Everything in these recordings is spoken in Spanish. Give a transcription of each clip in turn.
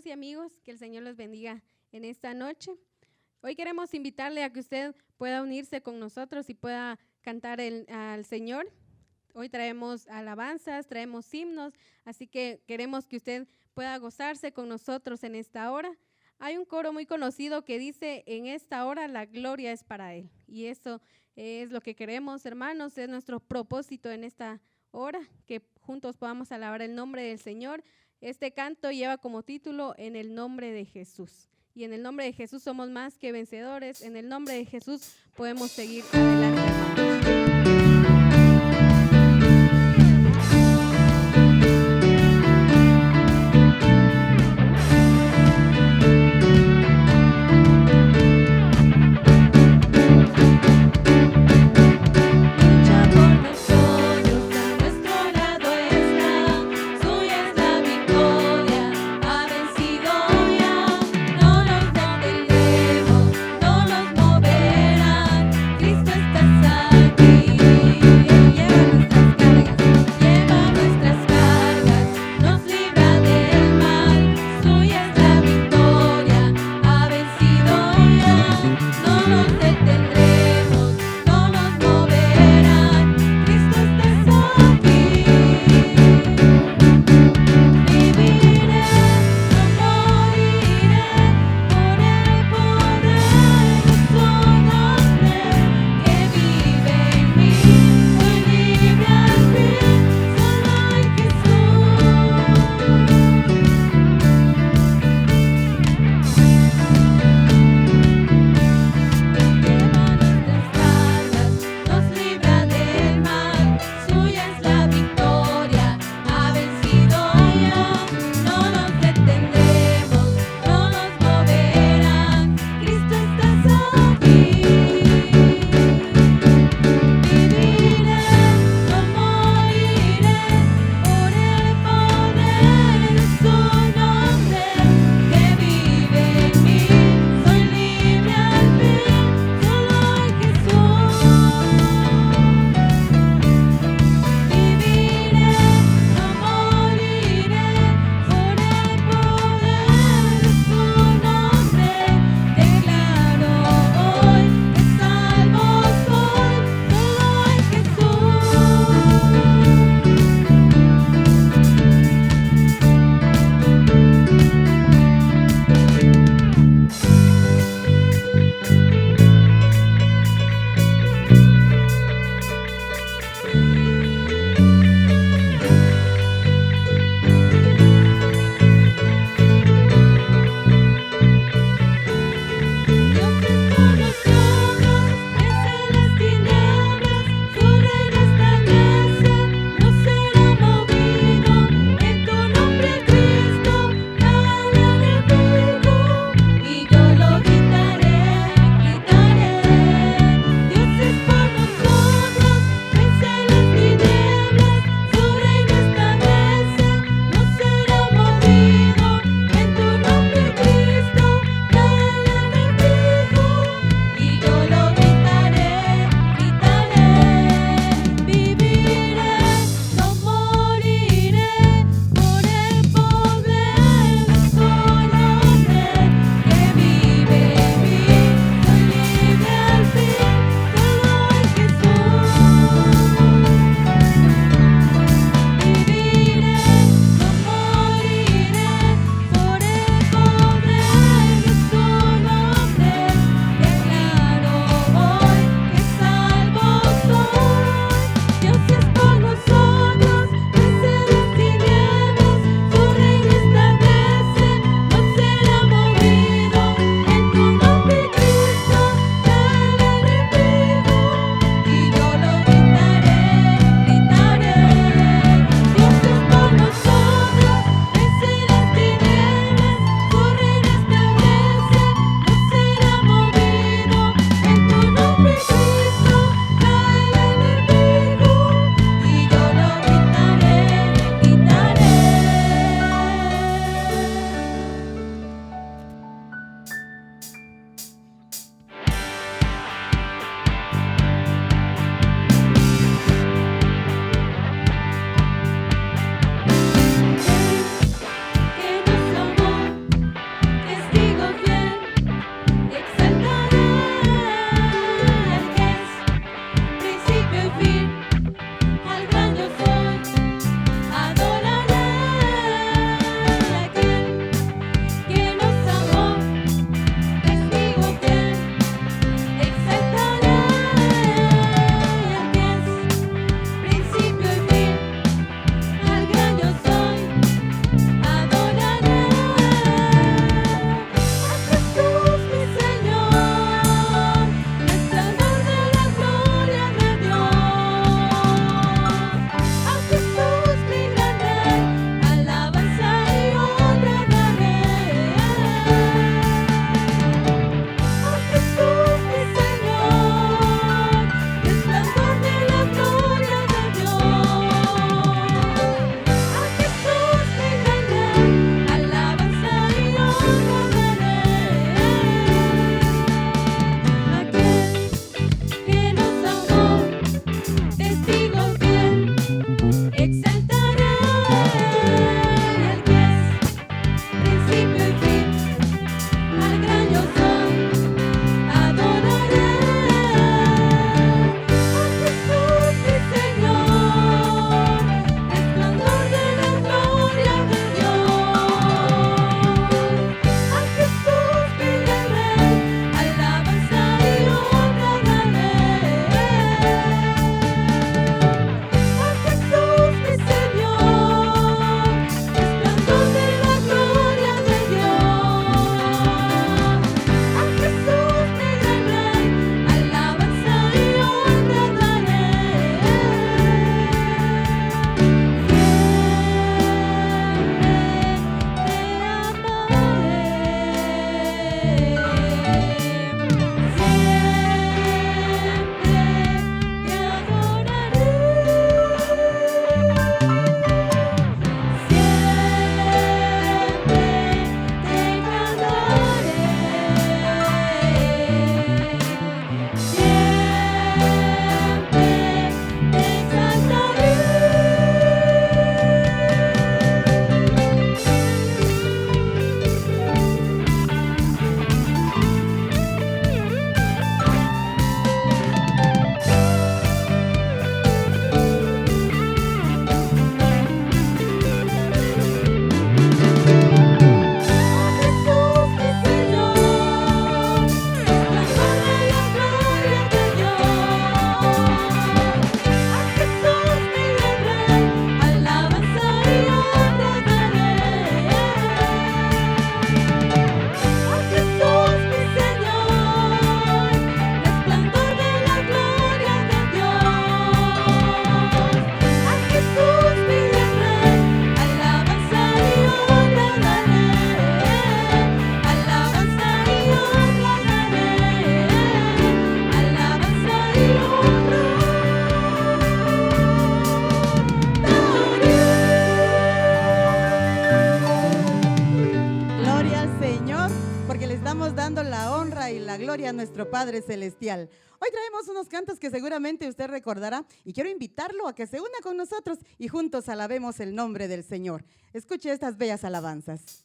hermanos y amigos, que el Señor los bendiga en esta noche. Hoy queremos invitarle a que usted pueda unirse con nosotros y pueda cantar al Señor. Hoy traemos alabanzas, traemos himnos, así que queremos que usted pueda gozarse con nosotros en esta hora. Hay un coro muy conocido que dice: en esta hora la gloria es para Él. Y eso es lo que queremos, hermanos, es nuestro propósito en esta hora, que juntos podamos alabar el nombre del Señor. Este canto lleva como título: En el nombre de Jesús. Y en el nombre de Jesús somos más que vencedores. En el nombre de Jesús podemos seguir adelante, hermanos. gloria a nuestro Padre Celestial. Hoy traemos unos cantos que seguramente usted recordará y quiero invitarlo a que se una con nosotros y juntos alabemos el nombre del Señor. Escuche estas bellas alabanzas.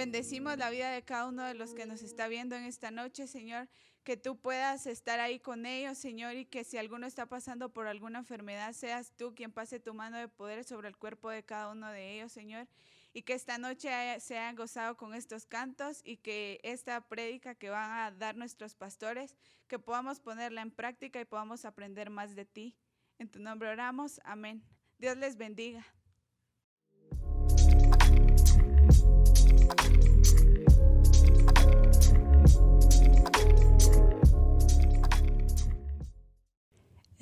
Bendecimos la vida de cada uno de los que nos está viendo en esta noche, Señor, que tú puedas estar ahí con ellos, Señor, y que si alguno está pasando por alguna enfermedad, seas tú quien pase tu mano de poder sobre el cuerpo de cada uno de ellos, Señor, y que esta noche se hayan gozado con estos cantos y que esta prédica que van a dar nuestros pastores, que podamos ponerla en práctica y podamos aprender más de ti. En tu nombre oramos, amén. Dios les bendiga.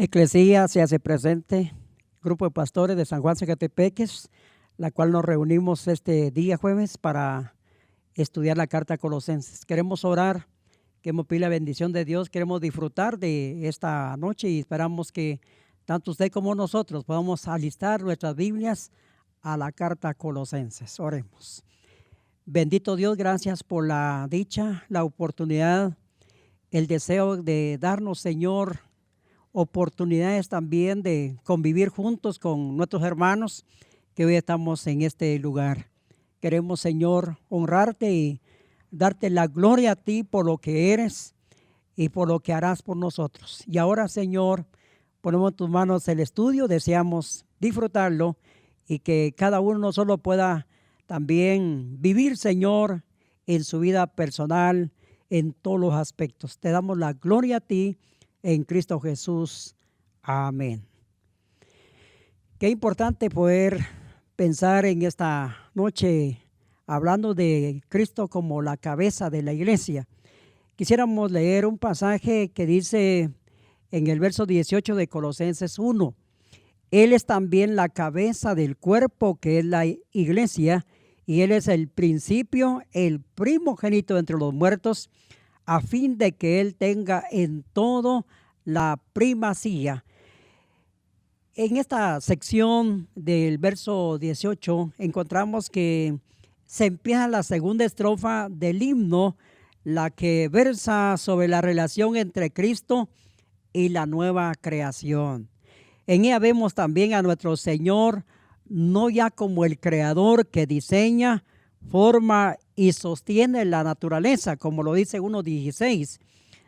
Eclesía se hace presente, grupo de pastores de San Juan Zacatepeques, la cual nos reunimos este día jueves para estudiar la carta a Colosenses. Queremos orar, queremos pedir la bendición de Dios, queremos disfrutar de esta noche y esperamos que tanto usted como nosotros podamos alistar nuestras Biblias a la carta a Colosenses. Oremos. Bendito Dios, gracias por la dicha, la oportunidad, el deseo de darnos, Señor, oportunidades también de convivir juntos con nuestros hermanos que hoy estamos en este lugar. Queremos, Señor, honrarte y darte la gloria a ti por lo que eres y por lo que harás por nosotros. Y ahora, Señor, ponemos en tus manos el estudio, deseamos disfrutarlo y que cada uno no solo pueda también vivir, Señor, en su vida personal, en todos los aspectos. Te damos la gloria a ti en Cristo Jesús. Amén. Qué importante poder pensar en esta noche hablando de Cristo como la cabeza de la iglesia. Quisiéramos leer un pasaje que dice en el verso 18 de Colosenses 1. Él es también la cabeza del cuerpo que es la iglesia y Él es el principio, el primogénito entre los muertos, a fin de que Él tenga en todo la primacía. En esta sección del verso 18 encontramos que se empieza la segunda estrofa del himno, la que versa sobre la relación entre Cristo y la nueva creación. En ella vemos también a nuestro Señor, no ya como el creador que diseña, forma y sostiene la naturaleza, como lo dice 1:16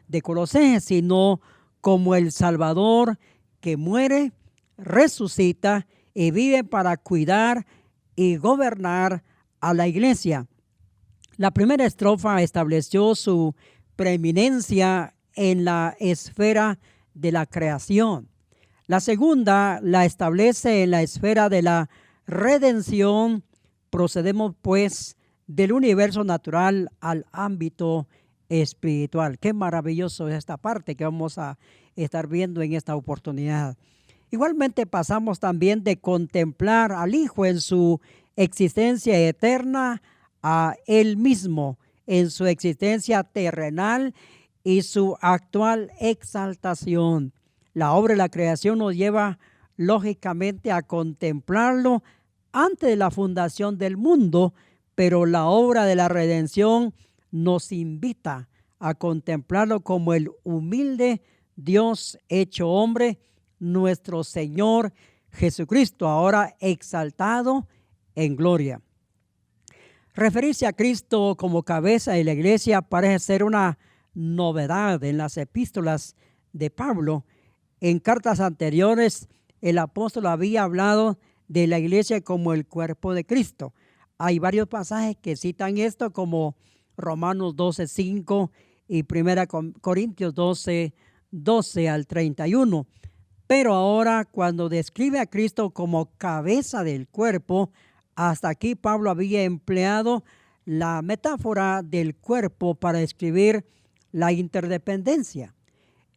de Colosenses, sino como el Salvador que muere, resucita y vive para cuidar y gobernar a la iglesia. La primera estrofa estableció su preeminencia en la esfera de la creación. La segunda la establece en la esfera de la redención. Procedemos pues del universo natural al ámbito espiritual. Qué maravilloso es esta parte que vamos a estar viendo en esta oportunidad. Igualmente pasamos también de contemplar al Hijo en su existencia eterna a Él mismo en su existencia terrenal y su actual exaltación. La obra de la creación nos lleva lógicamente a contemplarlo antes de la fundación del mundo, pero la obra de la redención nos invita a contemplarlo como el humilde Dios hecho hombre, nuestro Señor Jesucristo, ahora exaltado en gloria. Referirse a Cristo como cabeza de la iglesia parece ser una novedad en las epístolas de Pablo. En cartas anteriores, el apóstol había hablado de la iglesia como el cuerpo de Cristo. Hay varios pasajes que citan esto, como Romanos 12:5 y 1 Corintios 12:12 al 31. Pero ahora, cuando describe a Cristo como cabeza del cuerpo, hasta aquí Pablo había empleado la metáfora del cuerpo para describir la interdependencia,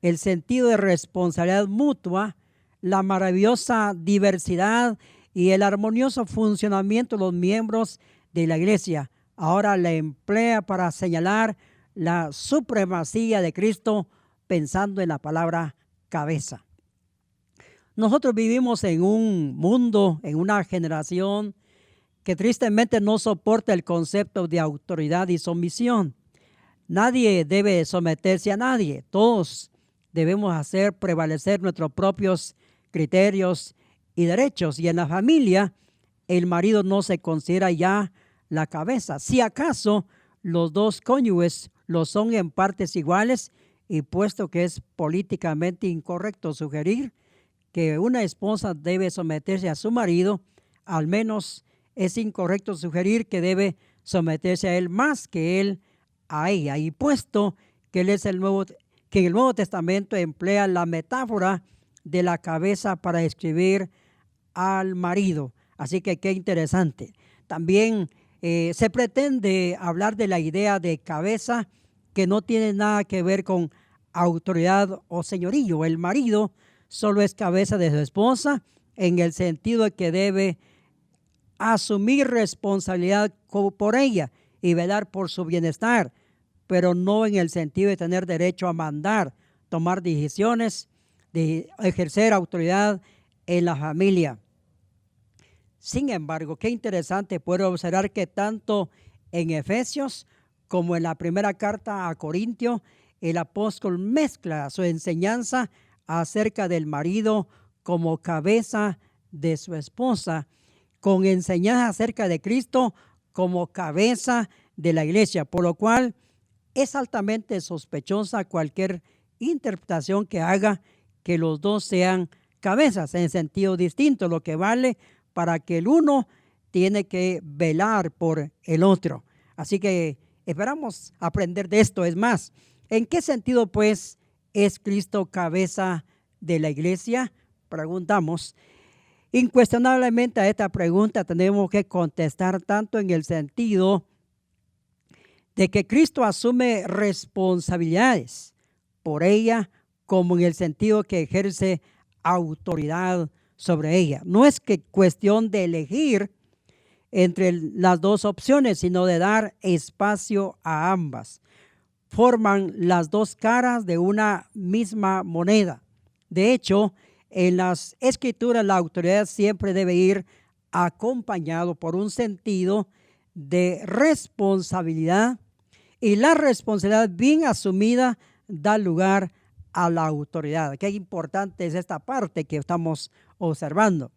el sentido de responsabilidad mutua, la maravillosa diversidad y el armonioso funcionamiento de los miembros de la iglesia. Ahora la emplea para señalar la supremacía de Cristo pensando en la palabra cabeza. Nosotros vivimos en un mundo, en una generación que tristemente no soporta el concepto de autoridad y sumisión. Nadie debe someterse a nadie. Todos debemos hacer prevalecer nuestros propios criterios y derechos. Y en la familia, el marido no se considera ya la cabeza. Si acaso los dos cónyuges lo son en partes iguales, y puesto que es políticamente incorrecto sugerir que una esposa debe someterse a su marido, al menos es incorrecto sugerir que debe someterse a él más que él a ella. Y puesto que él es que en el Nuevo Testamento emplea la metáfora de la cabeza para describir al marido. Así que qué interesante. También se pretende hablar de la idea de cabeza que no tiene nada que ver con autoridad o señorío. El marido solo es cabeza de su esposa en el sentido de que debe asumir responsabilidad por ella y velar por su bienestar, pero no en el sentido de tener derecho a mandar, tomar decisiones, de ejercer autoridad en la familia. Sin embargo, qué interesante poder observar que tanto en Efesios como en la primera carta a Corintios, el apóstol mezcla su enseñanza acerca del marido como cabeza de su esposa, con enseñanza acerca de Cristo como cabeza de la iglesia, por lo cual es altamente sospechosa cualquier interpretación que haga que los dos sean cabezas en sentido distinto, lo que vale para que el uno tiene que velar por el otro. Así que esperamos aprender de esto. Es más, ¿en qué sentido pues es Cristo cabeza de la iglesia? Preguntamos. Incuestionablemente a esta pregunta tenemos que contestar tanto en el sentido de que Cristo asume responsabilidades por ella, como en el sentido que ejerce autoridad sobre ella. No es que cuestión de elegir entre las dos opciones, sino de dar espacio a ambas. Forman las dos caras de una misma moneda. De hecho, en las escrituras la autoridad siempre debe ir acompañado por un sentido de responsabilidad, y la responsabilidad bien asumida da lugar a la autoridad. Qué importante es esta parte que estamos observando.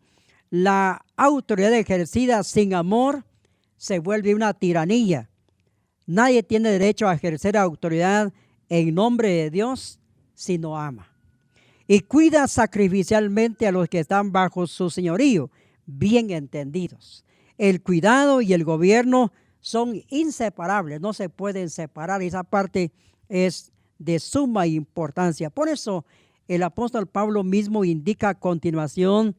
La autoridad ejercida sin amor se vuelve una tiranía. Nadie tiene derecho a ejercer autoridad en nombre de Dios si no ama. Y cuida sacrificialmente a los que están bajo su señorío, bien entendidos. El cuidado y el gobierno son inseparables, no se pueden separar. Esa parte es de suma importancia. Por eso el apóstol Pablo mismo indica a continuación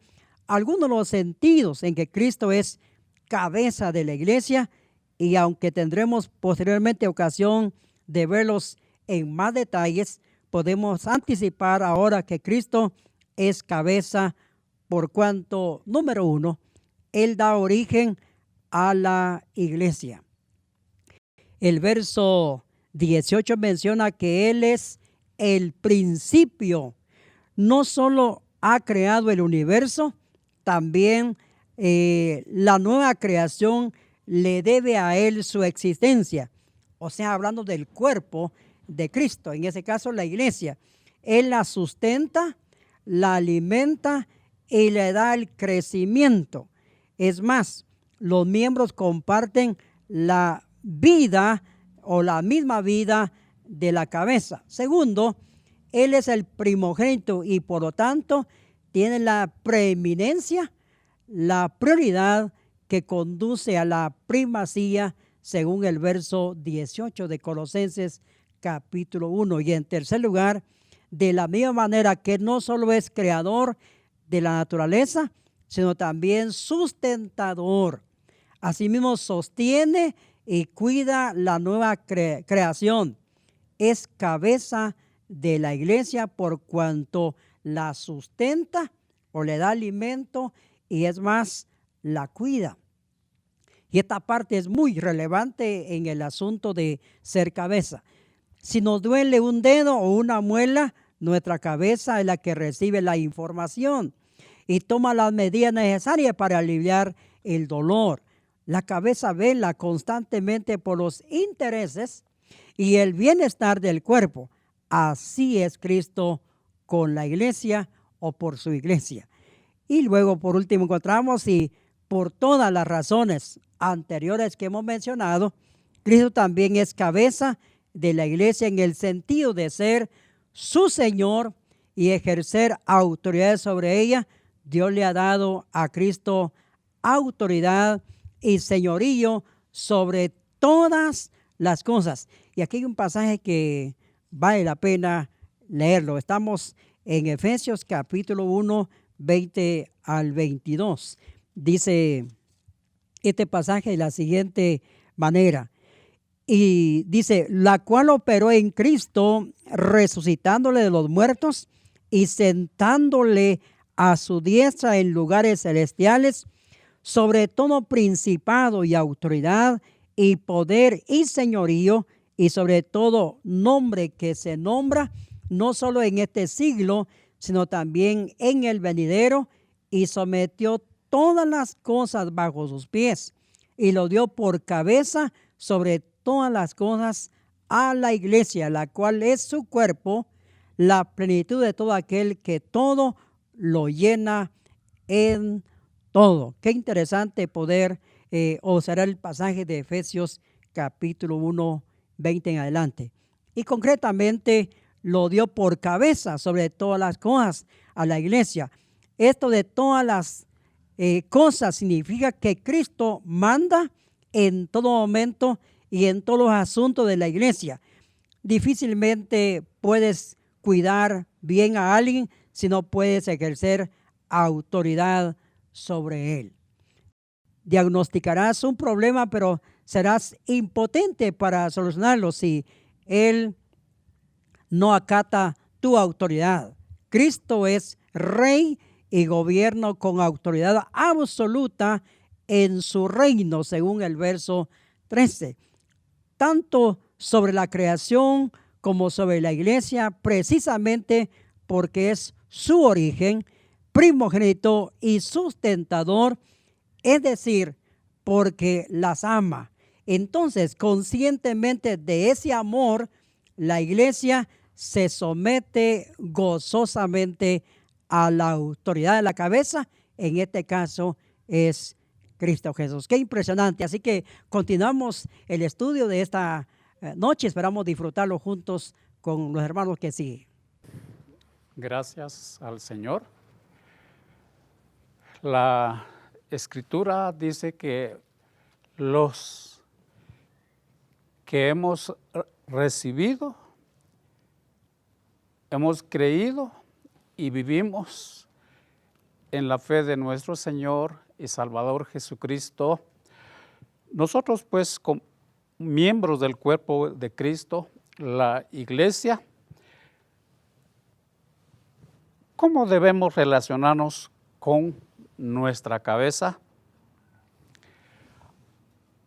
algunos de los sentidos en que Cristo es cabeza de la iglesia, y aunque tendremos posteriormente ocasión de verlos en más detalles, podemos anticipar ahora que Cristo es cabeza por cuanto, número uno, Él da origen a la iglesia. El verso 18 menciona que Él es el principio. No solo ha creado el universo, también la nueva creación le debe a Él su existencia. O sea, hablando del cuerpo de Cristo, en ese caso la iglesia. Él la sustenta, la alimenta y le da el crecimiento. Es más, los miembros comparten la vida o la misma vida de la cabeza. Segundo, Él es el primogénito y por lo tanto tiene la preeminencia, la prioridad que conduce a la primacía según el verso 18 de Colosenses capítulo 1. Y en tercer lugar, de la misma manera que no solo es creador de la naturaleza, sino también sustentador. Asimismo sostiene y cuida la nueva creación. Es cabeza de la iglesia por cuanto la sustenta o le da alimento y es más, la cuida. Y esta parte es muy relevante en el asunto de ser cabeza. Si nos duele un dedo o una muela, nuestra cabeza es la que recibe la información y toma las medidas necesarias para aliviar el dolor. La cabeza vela constantemente por los intereses y el bienestar del cuerpo. Así es Cristo con la iglesia o por su iglesia. Y luego, por último, encontramos y por todas las razones anteriores que hemos mencionado, Cristo también es cabeza de la iglesia en el sentido de ser su Señor y ejercer autoridad sobre ella. Dios le ha dado a Cristo autoridad y señorío sobre todas las cosas. Y aquí hay un pasaje que vale la pena leerlo. Estamos en Efesios capítulo 1, 20 al 22. Dice este pasaje de la siguiente manera. Y dice, la cual operó en Cristo, resucitándole de los muertos y sentándole a su diestra en lugares celestiales, sobre todo principado y autoridad y poder y señorío, y sobre todo nombre que se nombra, no solo en este siglo, sino también en el venidero, y sometió todas las cosas bajo sus pies, y lo dio por cabeza sobre todas las cosas a la iglesia, la cual es su cuerpo, la plenitud de todo aquel que todo lo llena en todo. Qué interesante poder observar el pasaje de Efesios capítulo 1, 20 en adelante. Y concretamente lo dio por cabeza sobre todas las cosas a la iglesia. Esto de todas las cosas significa que Cristo manda en todo momento y en todos los asuntos de la iglesia. Difícilmente puedes cuidar bien a alguien si no puedes ejercer autoridad sobre él. Diagnosticarás un problema, pero serás impotente para solucionarlo si él no acata tu autoridad. Cristo es rey y gobierna con autoridad absoluta en su reino, según el verso 13. Tanto sobre la creación como sobre la iglesia, precisamente porque es su origen, primogénito y sustentador, es decir, porque las ama. Entonces, conscientemente de ese amor, la iglesia se somete gozosamente a la autoridad de la cabeza, en este caso es Cristo Jesús. Qué impresionante. Así que continuamos el estudio de esta noche. Esperamos disfrutarlo juntos con los hermanos que siguen. Gracias al Señor. La Escritura dice que los que hemos recibido, hemos creído y vivimos en la fe de nuestro Señor y Salvador Jesucristo, nosotros pues como miembros del cuerpo de Cristo, la iglesia, ¿cómo debemos relacionarnos con nuestra cabeza?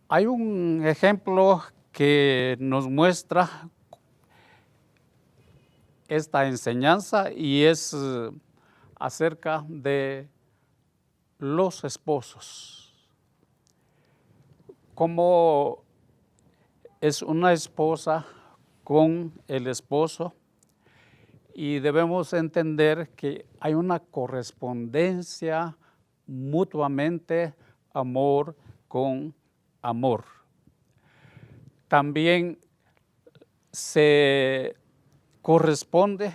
Hay un ejemplo que nos muestra esta enseñanza y es acerca de los esposos. Como es una esposa con el esposo, y debemos entender que hay una correspondencia mutuamente, amor con amor. También se corresponde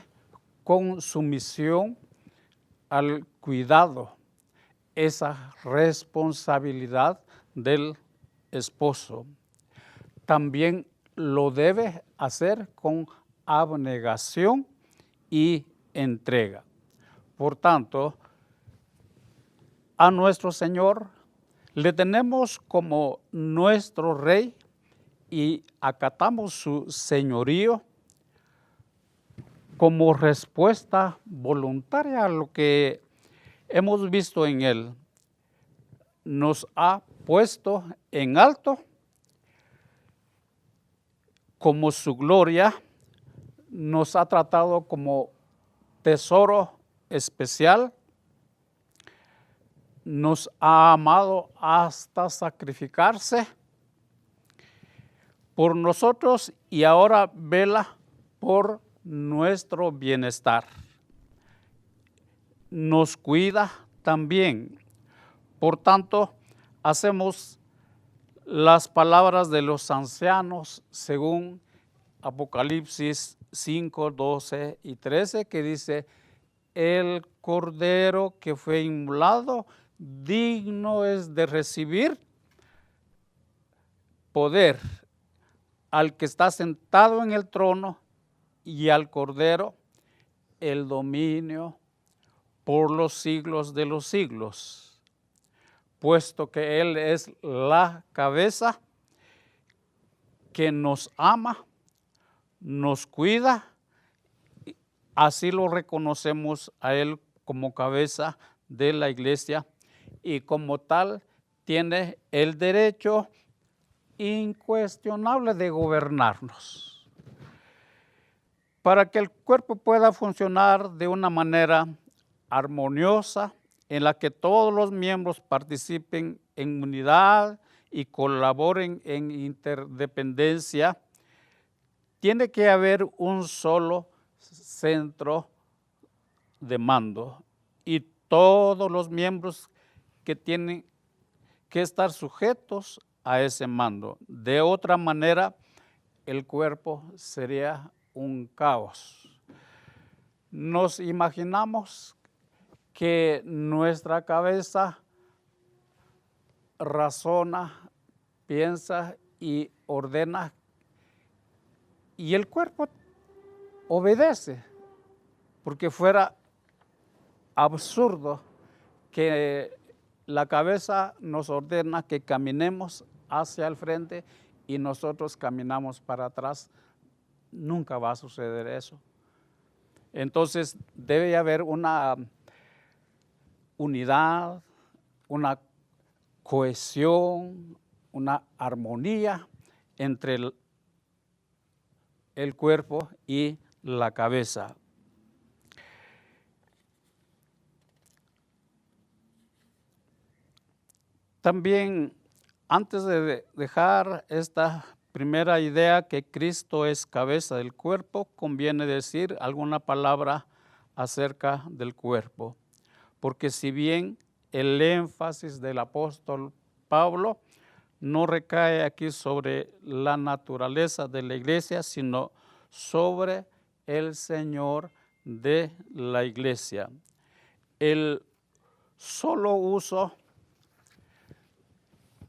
con sumisión al cuidado, esa responsabilidad del esposo. También lo debe hacer con abnegación y entrega. Por tanto, a nuestro Señor le tenemos como nuestro Rey y acatamos su señorío como respuesta voluntaria a lo que hemos visto en Él. Nos ha puesto en alto como su gloria, nos ha tratado como tesoro especial, nos ha amado hasta sacrificarse por nosotros y ahora vela por nuestro bienestar. Nos cuida también. Por tanto, hacemos las palabras de los ancianos según Apocalipsis 5, 12 y 13, que dice: el cordero que fue inmolado, digno es de recibir poder al que está sentado en el trono y al cordero el dominio por los siglos de los siglos, puesto que Él es la cabeza que nos ama, nos cuida así lo reconocemos a Él como cabeza de la iglesia y como tal tiene el derecho incuestionable de gobernarnos. Para que el cuerpo pueda funcionar de una manera armoniosa, en la que todos los miembros participen en unidad y colaboren en interdependencia, tiene que haber un solo centro de mando y todos los miembros que tienen que estar sujetos a ese mando. De otra manera, el cuerpo sería un caos. Nos imaginamos que nuestra cabeza razona, piensa y ordena, y el cuerpo obedece, porque fuera absurdo que la cabeza nos ordena que caminemos hacia el frente y nosotros caminamos para atrás. Nunca va a suceder eso. Entonces debe haber una unidad, una cohesión, una armonía entre el cuerpo y la cabeza. También, antes de dejar esta primera idea que Cristo es cabeza del cuerpo, conviene decir alguna palabra acerca del cuerpo. Porque si bien el énfasis del apóstol Pablo no recae aquí sobre la naturaleza de la iglesia, sino sobre el Señor de la iglesia. El solo uso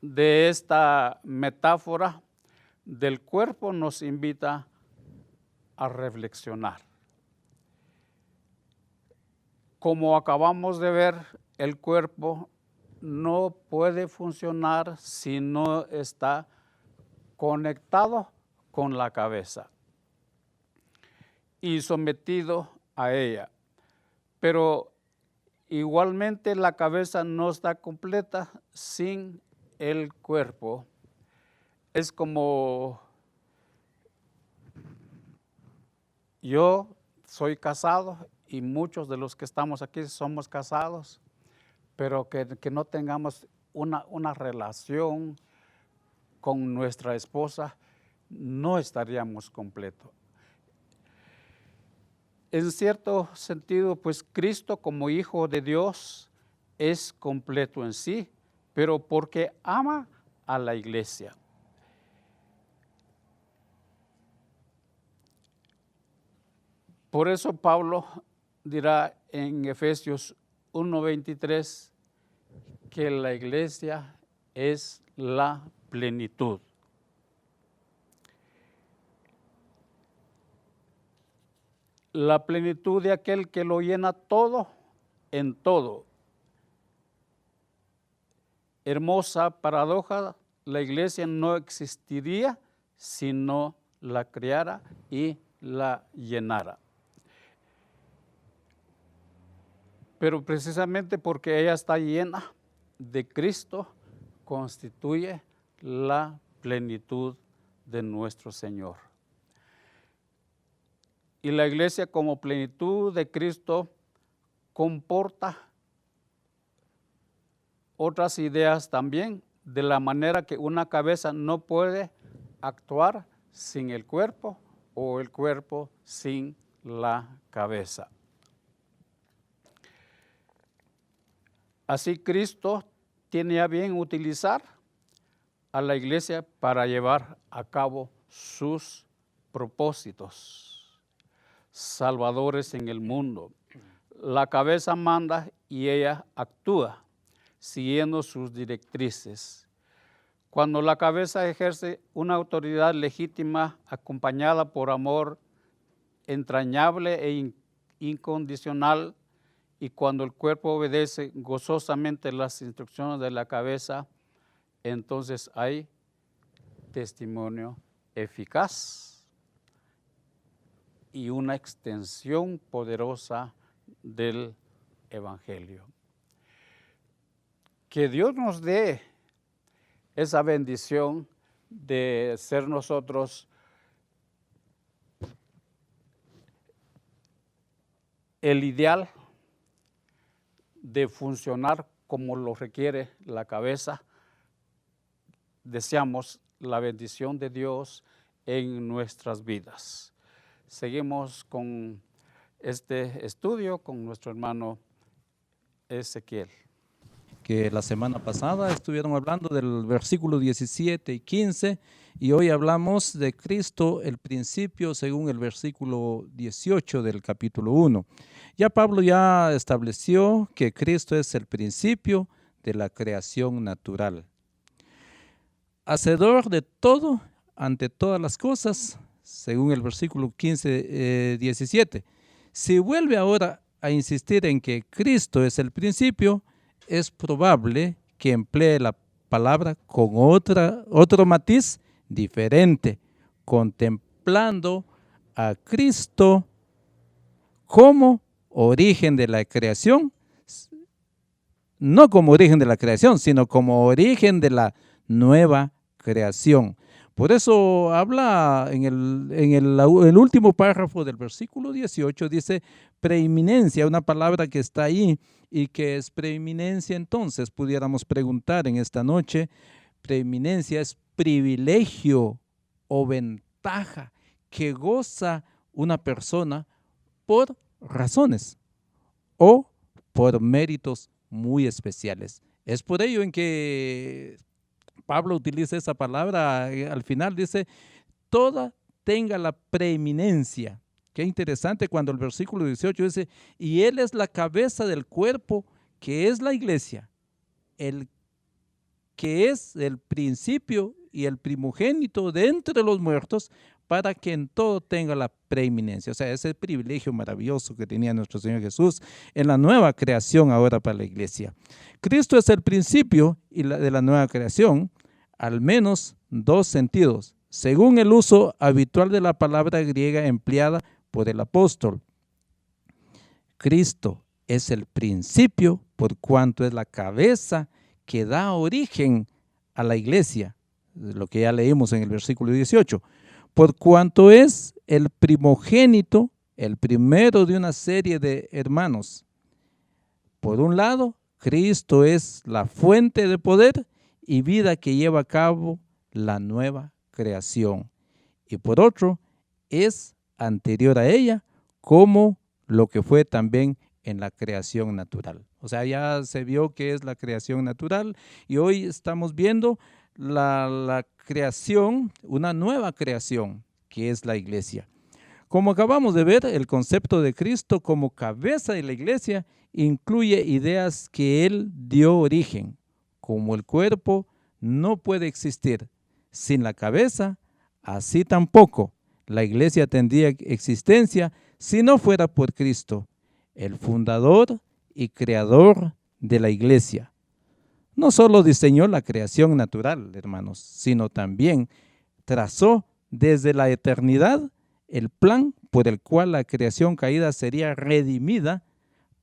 de esta metáfora del cuerpo nos invita a reflexionar. Como acabamos de ver, el cuerpo no puede funcionar si no está conectado con la cabeza y sometido a ella. Pero igualmente la cabeza no está completa sin el cuerpo. Es como yo soy casado y muchos de los que estamos aquí somos casados, pero que no tengamos una relación con nuestra esposa, no estaríamos completos. En cierto sentido, pues Cristo como Hijo de Dios es completo en sí, pero porque ama a la iglesia. Por eso Pablo dirá en Efesios 1:23 que la iglesia es la plenitud. La plenitud de aquel que lo llena todo en todo. Hermosa paradoja, la iglesia no existiría si no la creara y la llenara. Pero precisamente porque ella está llena de Cristo, constituye la plenitud de nuestro Señor. Y la iglesia como plenitud de Cristo comporta otras ideas también, de la manera que una cabeza no puede actuar sin el cuerpo o el cuerpo sin la cabeza. Así Cristo tiene a bien utilizar a la iglesia para llevar a cabo sus propósitos salvadores en el mundo. La cabeza manda y ella actúa siguiendo sus directrices. Cuando la cabeza ejerce una autoridad legítima acompañada por amor entrañable e incondicional, y cuando el cuerpo obedece gozosamente las instrucciones de la cabeza, entonces hay testimonio eficaz y una extensión poderosa del Evangelio. Que Dios nos dé esa bendición de ser nosotros el ideal de funcionar como lo requiere la cabeza. Deseamos la bendición de Dios en nuestras vidas. Seguimos con este estudio con nuestro hermano Ezequiel. Que la semana pasada estuvieron hablando del versículo 17 y 15 y hoy hablamos de Cristo, el principio, según el versículo 18 del capítulo 1. Ya Pablo ya estableció que Cristo es el principio de la creación natural. Hacedor de todo, ante todas las cosas, según el versículo 17. Si vuelve ahora a insistir en que Cristo es el principio, es probable que emplee la palabra con otro matiz diferente, contemplando a Cristo como origen de la creación, no como origen de la creación, sino como origen de la nueva creación. Por eso habla en el último párrafo del versículo 18, dice preeminencia, una palabra que está ahí. ¿Y qué es preeminencia entonces? Pudiéramos preguntar en esta noche. Preeminencia es privilegio o ventaja que goza una persona por razones o por méritos muy especiales. Es por ello en que Pablo utiliza esa palabra, al final dice, toda tenga la preeminencia. Qué interesante cuando el versículo 18 dice, y Él es la cabeza del cuerpo, que es la iglesia, el que es el principio y el primogénito de entre los muertos, para que en todo tenga la preeminencia. O sea, ese privilegio maravilloso que tenía nuestro Señor Jesús en la nueva creación ahora para la iglesia. Cristo es el principio de la nueva creación, al menos dos sentidos, según el uso habitual de la palabra griega empleada por el apóstol. Cristo es el principio por cuanto es la cabeza que da origen a la iglesia, lo que ya leímos en el versículo 18, por cuanto es el primogénito, el primero de una serie de hermanos. Por un lado, Cristo es la fuente de poder y vida que lleva a cabo la nueva creación. Y por otro, es anterior a ella, como lo que fue también en la creación natural. O sea, ya se vio que es la creación natural y hoy estamos viendo la creación, una nueva creación, que es la iglesia. Como acabamos de ver, el concepto de Cristo como cabeza de la iglesia incluye ideas que Él dio origen. Como el cuerpo no puede existir sin la cabeza, así tampoco la iglesia tendría existencia si no fuera por Cristo, el fundador y creador de la iglesia. No solo diseñó la creación natural, hermanos, sino también trazó desde la eternidad el plan por el cual la creación caída sería redimida.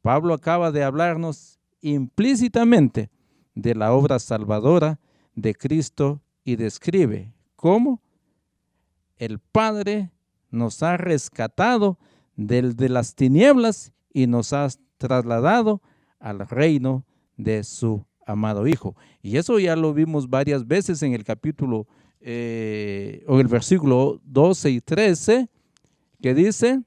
Pablo acaba de hablarnos implícitamente de la obra salvadora de Cristo y describe cómo el Padre nos ha rescatado de las tinieblas y nos ha trasladado al reino de su amado Hijo. Y eso ya lo vimos varias veces en el capítulo o el versículo 12 y 13, que dice,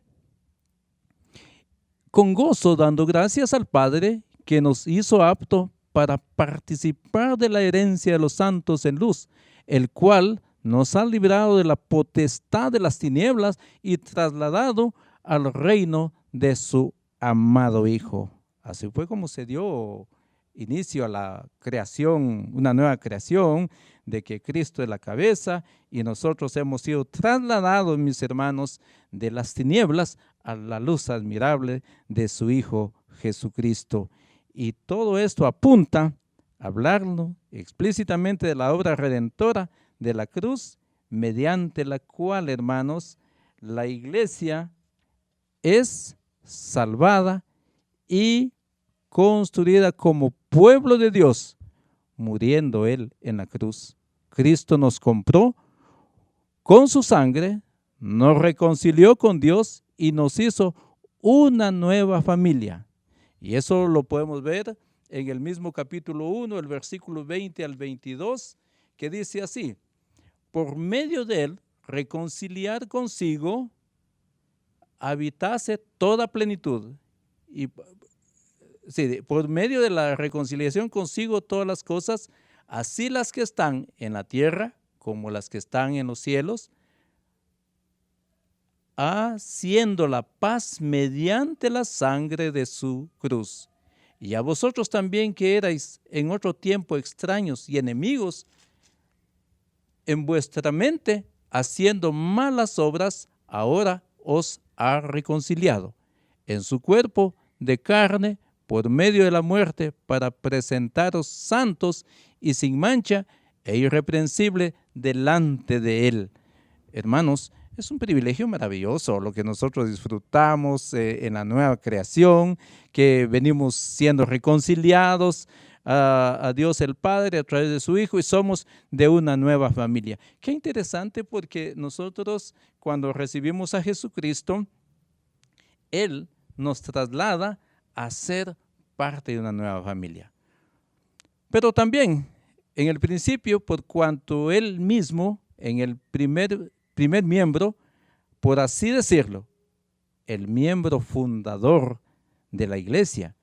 con gozo dando gracias al Padre que nos hizo apto para participar de la herencia de los santos en luz, el cual nos ha librado de la potestad de las tinieblas y trasladado al reino de su amado Hijo. Así fue como se dio inicio a la creación, una nueva creación, de que Cristo es la cabeza y nosotros hemos sido trasladados, mis hermanos, de las tinieblas a la luz admirable de su Hijo Jesucristo. Y todo esto apunta a hablarlo explícitamente de la obra redentora de la cruz, mediante la cual, hermanos, la iglesia es salvada y construida como pueblo de Dios, muriendo Él en la cruz. Cristo nos compró con su sangre, nos reconcilió con Dios y nos hizo una nueva familia. Y eso lo podemos ver en el mismo capítulo 1, el versículo 20 al 22, que dice así: por medio de Él reconciliar consigo, habitase toda plenitud. Y sí, por medio de la reconciliación consigo todas las cosas, así las que están en la tierra como las que están en los cielos, haciendo la paz mediante la sangre de su cruz. Y a vosotros también, que erais en otro tiempo extraños y enemigos en vuestra mente, haciendo malas obras, ahora os ha reconciliado en su cuerpo de carne por medio de la muerte, para presentaros santos y sin mancha e irreprensible delante de Él. Hermanos, es un privilegio maravilloso lo que nosotros disfrutamos en la nueva creación, que venimos siendo reconciliados a Dios el Padre a través de su Hijo y somos de una nueva familia. Qué interesante, porque nosotros, cuando recibimos a Jesucristo, Él nos traslada a ser parte de una nueva familia. Pero también, en el principio, por cuanto Él mismo, en el primer miembro, por así decirlo, el miembro fundador de la iglesia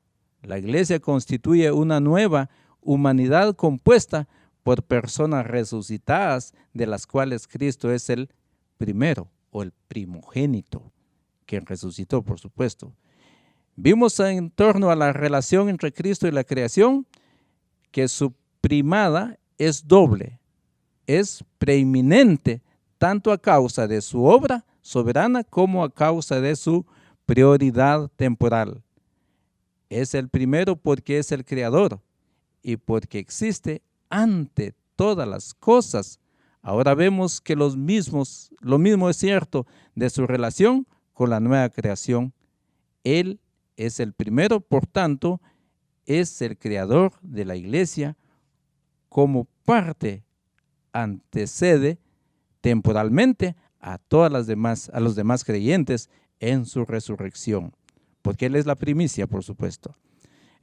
constituye una nueva humanidad compuesta por personas resucitadas, de las cuales Cristo es el primero o el primogénito, quien resucitó, por supuesto. Vimos en torno a la relación entre Cristo y la creación que su primada es doble, es preeminente, tanto a causa de su obra soberana como a causa de su prioridad temporal. Es el primero porque es el creador y porque existe ante todas las cosas. Ahora vemos que lo mismo es cierto de su relación con la nueva creación. Él es el primero, por tanto, es el creador de la iglesia, como parte antecede temporalmente a los demás creyentes en su resurrección, porque Él es la primicia, por supuesto.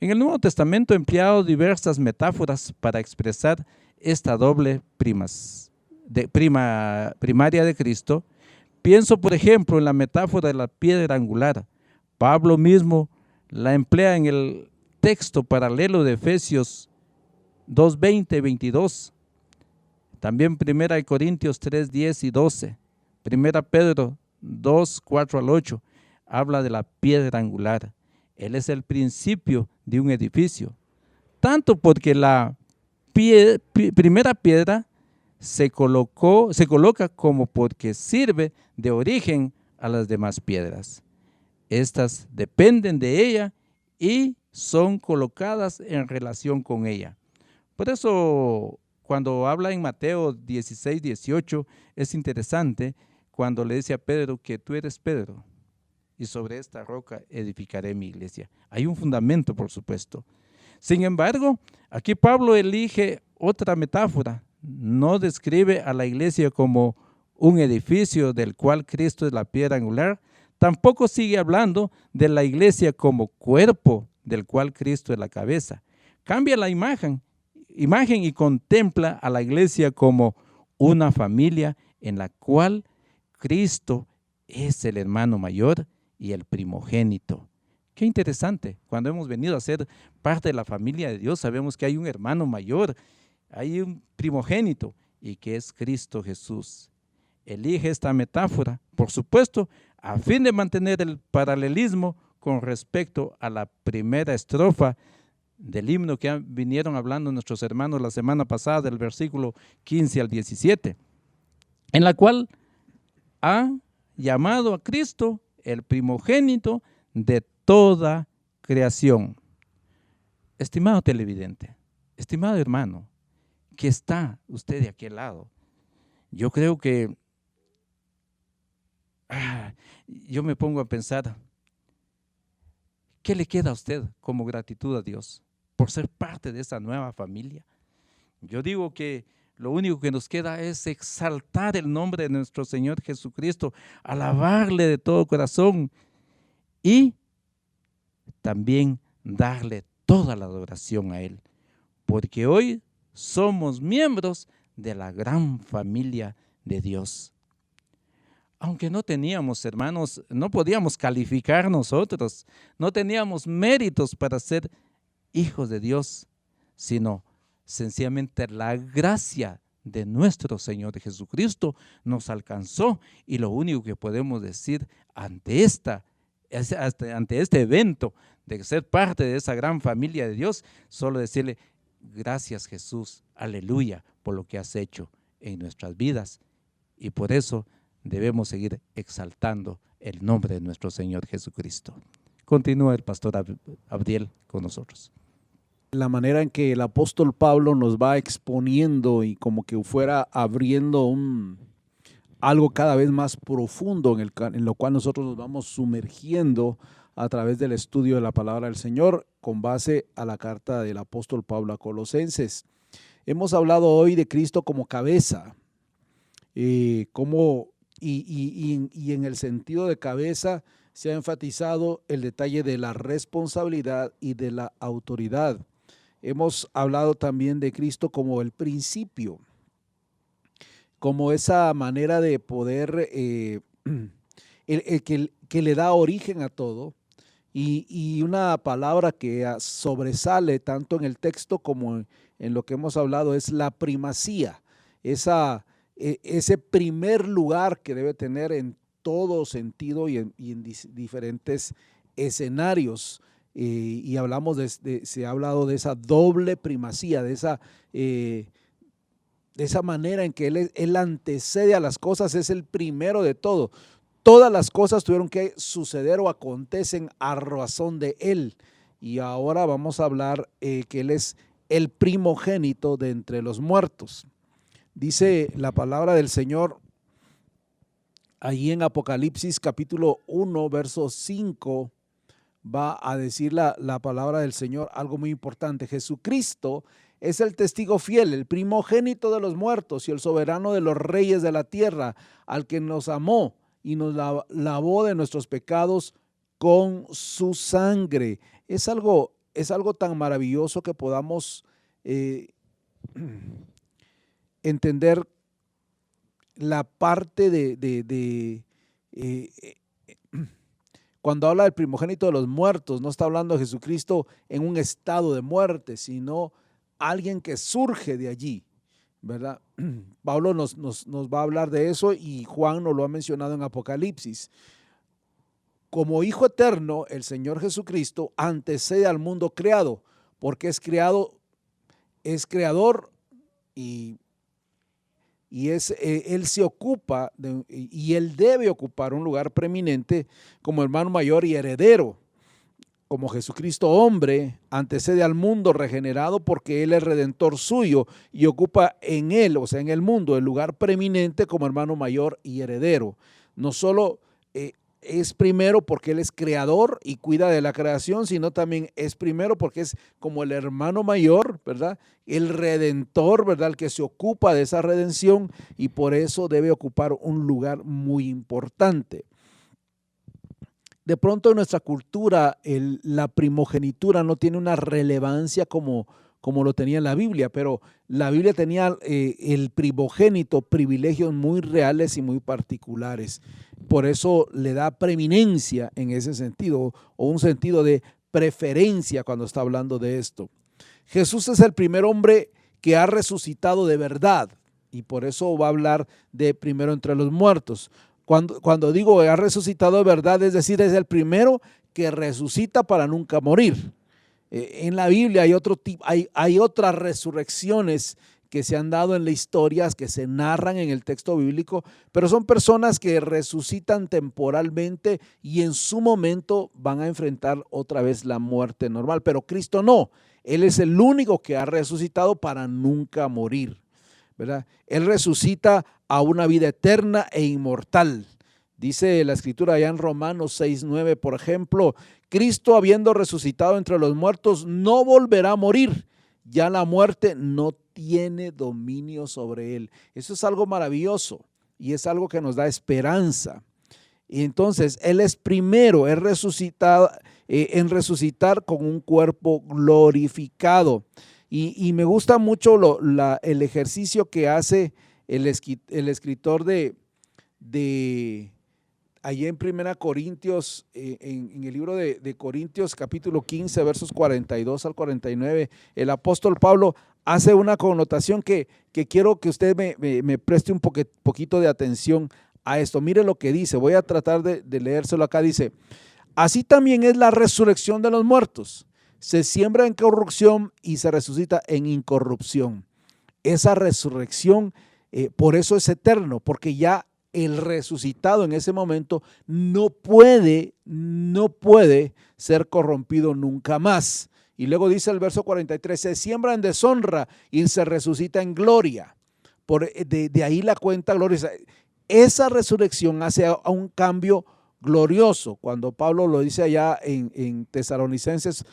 En el Nuevo Testamento he empleado diversas metáforas para expresar esta doble primaria de Cristo. Pienso, por ejemplo, en la metáfora de la piedra angular. Pablo mismo la emplea en el texto paralelo de Efesios 2:20 y 22. También 1 Corintios 3:10 y 12. 1 Pedro 2:4 al 8 habla de la piedra angular. Él es el principio de un edificio. Tanto porque la primera piedra se coloca como porque sirve de origen a las demás piedras. Estas dependen de ella y son colocadas en relación con ella. Por eso, cuando habla en Mateo 16:18, es interesante cuando le dice a Pedro que tú eres Pedro y sobre esta roca edificaré mi iglesia. Hay un fundamento, por supuesto. Sin embargo, aquí Pablo elige otra metáfora. No describe a la iglesia como un edificio del cual Cristo es la piedra angular. Tampoco sigue hablando de la iglesia como cuerpo del cual Cristo es la cabeza. Cambia la imagen y contempla a la iglesia como una familia en la cual Cristo es el hermano mayor y el primogénito. Qué interesante, cuando hemos venido a ser parte de la familia de Dios, sabemos que hay un hermano mayor, hay un primogénito, y que es Cristo Jesús. Elige esta metáfora, por supuesto, a fin de mantener el paralelismo con respecto a la primera estrofa del himno que vinieron hablando nuestros hermanos la semana pasada, del versículo 15 al 17, en la cual ha llamado a Cristo el primogénito de toda creación. Estimado televidente, estimado hermano, que está usted de aquel lado, yo creo que yo me pongo a pensar, ¿qué le queda a usted como gratitud a Dios por ser parte de esa nueva familia? Yo digo que lo único que nos queda es exaltar el nombre de nuestro Señor Jesucristo, alabarle de todo corazón y también darle toda la adoración a Él, porque hoy somos miembros de la gran familia de Dios. Aunque no teníamos, hermanos, no podíamos calificar nosotros, no teníamos méritos para ser hijos de Dios, sino sencillamente la gracia de nuestro Señor Jesucristo nos alcanzó, y lo único que podemos decir ante este evento de ser parte de esa gran familia de Dios, solo decirle: gracias, Jesús, aleluya, por lo que has hecho en nuestras vidas, y por eso debemos seguir exaltando el nombre de nuestro Señor Jesucristo. Continúa el pastor Abdiel con nosotros. La manera en que el apóstol Pablo nos va exponiendo y como que fuera abriendo algo cada vez más profundo en lo cual nosotros nos vamos sumergiendo a través del estudio de la palabra del Señor con base a la carta del apóstol Pablo a Colosenses. Hemos hablado hoy de Cristo como cabeza, y en el sentido de cabeza se ha enfatizado el detalle de la responsabilidad y de la autoridad. Hemos hablado también de Cristo como el principio, como esa manera de poder, el que le da origen a todo, y una palabra que sobresale tanto en el texto como en lo que hemos hablado es la primacía, ese primer lugar que debe tener en todo sentido y en diferentes escenarios. Y hablamos se ha hablado de esa doble primacía, de esa manera en que él antecede a las cosas, es el primero de todo. Todas las cosas tuvieron que suceder o acontecen a razón de él. Y ahora vamos a hablar que él es el primogénito de entre los muertos. Dice la palabra del Señor ahí en Apocalipsis capítulo 1, verso 5, va a decir la palabra del Señor algo muy importante. Jesucristo es el testigo fiel, el primogénito de los muertos y el soberano de los reyes de la tierra, al que nos amó y nos lavó de nuestros pecados con su sangre. Es algo tan maravilloso que podamos entender la parte cuando habla del primogénito de los muertos, no está hablando de Jesucristo en un estado de muerte, sino alguien que surge de allí, ¿verdad? Pablo nos va a hablar de eso y Juan nos lo ha mencionado en Apocalipsis. Como Hijo eterno, el Señor Jesucristo antecede al mundo creado, porque es creador y él se ocupa y él debe ocupar un lugar preeminente como hermano mayor y heredero. Como Jesucristo hombre, antecede al mundo regenerado porque él es redentor suyo y ocupa en él, o sea, en el mundo, el lugar preeminente como hermano mayor y heredero. No solo es primero porque él es creador y cuida de la creación, sino también es primero porque es como el hermano mayor, ¿verdad? El redentor, ¿verdad? El que se ocupa de esa redención y por eso debe ocupar un lugar muy importante. De pronto en nuestra cultura la primogenitura no tiene una relevancia como lo tenía en la Biblia, pero la Biblia tenía el primogénito privilegios muy reales y muy particulares. Por eso le da preeminencia en ese sentido, o un sentido de preferencia cuando está hablando de esto. Jesús es el primer hombre que ha resucitado de verdad, y por eso va a hablar de primero entre los muertos. Cuando digo que ha resucitado de verdad, es decir, es el primero que resucita para nunca morir. En la Biblia hay otras resurrecciones que se han dado en la historia, que se narran en el texto bíblico, pero son personas que resucitan temporalmente y en su momento van a enfrentar otra vez la muerte normal. Pero Cristo no, Él es el único que ha resucitado para nunca morir, ¿verdad? Él resucita a una vida eterna e inmortal. Dice la escritura allá en Romanos 6:9, por ejemplo, Cristo habiendo resucitado entre los muertos no volverá a morir, ya la muerte no tiene dominio sobre él. Eso es algo maravilloso y es algo que nos da esperanza. Y entonces Él es primero, es resucitado, en resucitar con un cuerpo glorificado. Y me gusta mucho el ejercicio que hace el escritor de allí en 1 Corintios, en el libro de Corintios capítulo 15, versos 42 al 49, el apóstol Pablo hace una connotación que quiero que usted me preste un poquito de atención a esto. Mire lo que dice, voy a tratar de leérselo acá. Dice, así también es la resurrección de los muertos. Se siembra en corrupción y se resucita en incorrupción. Esa resurrección, por eso es eterno, porque ya el resucitado en ese momento no puede ser corrompido nunca más. Y luego dice el verso 43, se siembra en deshonra y se resucita en gloria. De ahí la cuenta gloriosa. Esa resurrección hace a un cambio glorioso. Cuando Pablo lo dice allá en Tesalonicenses,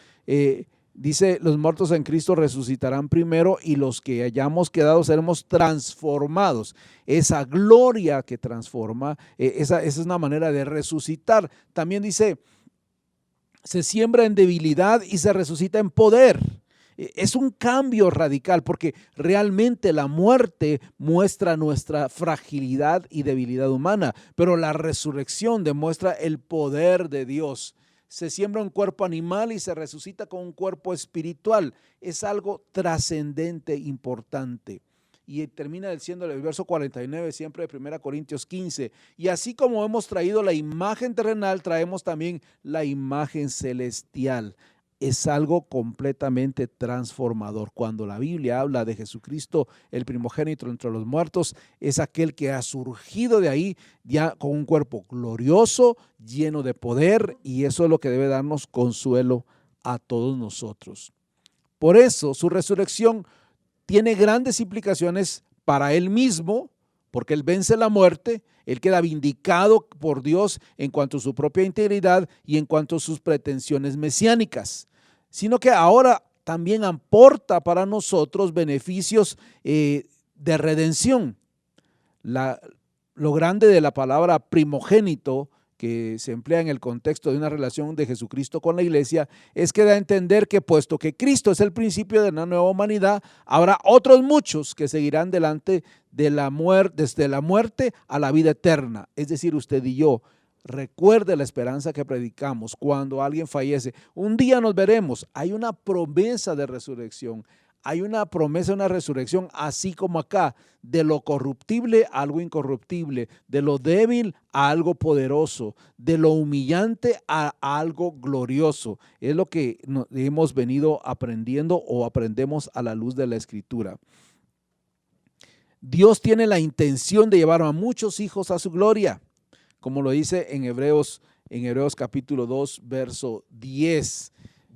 dice, los muertos en Cristo resucitarán primero y los que hayamos quedado seremos transformados. Esa gloria que transforma, esa es una manera de resucitar. También dice, se siembra en debilidad y se resucita en poder. Es un cambio radical porque realmente la muerte muestra nuestra fragilidad y debilidad humana, pero la resurrección demuestra el poder de Dios. Se siembra un cuerpo animal y se resucita con un cuerpo espiritual. Es algo trascendente, importante. Y termina diciendo el verso 49 siempre de 1 Corintios 15. Y así como hemos traído la imagen terrenal, traemos también la imagen celestial. Es algo completamente transformador. Cuando la Biblia habla de Jesucristo, el primogénito entre los muertos, es aquel que ha surgido de ahí ya con un cuerpo glorioso, lleno de poder, y eso es lo que debe darnos consuelo a todos nosotros. Por eso su resurrección tiene grandes implicaciones para él mismo, porque él vence la muerte, él queda vindicado por Dios en cuanto a su propia integridad y en cuanto a sus pretensiones mesiánicas, sino que ahora también aporta para nosotros beneficios de redención. Lo grande de la palabra primogénito, que se emplea en el contexto de una relación de Jesucristo con la iglesia, es que da a entender que puesto que Cristo es el principio de una nueva humanidad, habrá otros muchos que seguirán delante de desde la muerte a la vida eterna. Es decir, usted y yo, recuerde la esperanza que predicamos cuando alguien fallece. Un día nos veremos. Hay una promesa de resurrección. Hay una promesa de una resurrección, así como acá, de lo corruptible a algo incorruptible, de lo débil a algo poderoso, de lo humillante a algo glorioso. Es lo que hemos venido aprendiendo o aprendemos a la luz de la Escritura. Dios tiene la intención de llevar a muchos hijos a su gloria, como lo dice en Hebreos capítulo 2, verso 10.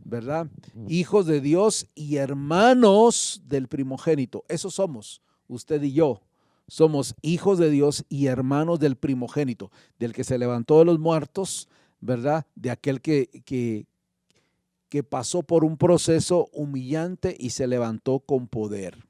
¿Verdad? Hijos de Dios y hermanos del primogénito. Eso somos, usted y yo. Somos hijos de Dios y hermanos del primogénito, del que se levantó de los muertos, ¿verdad? De aquel que pasó por un proceso humillante y se levantó con poder.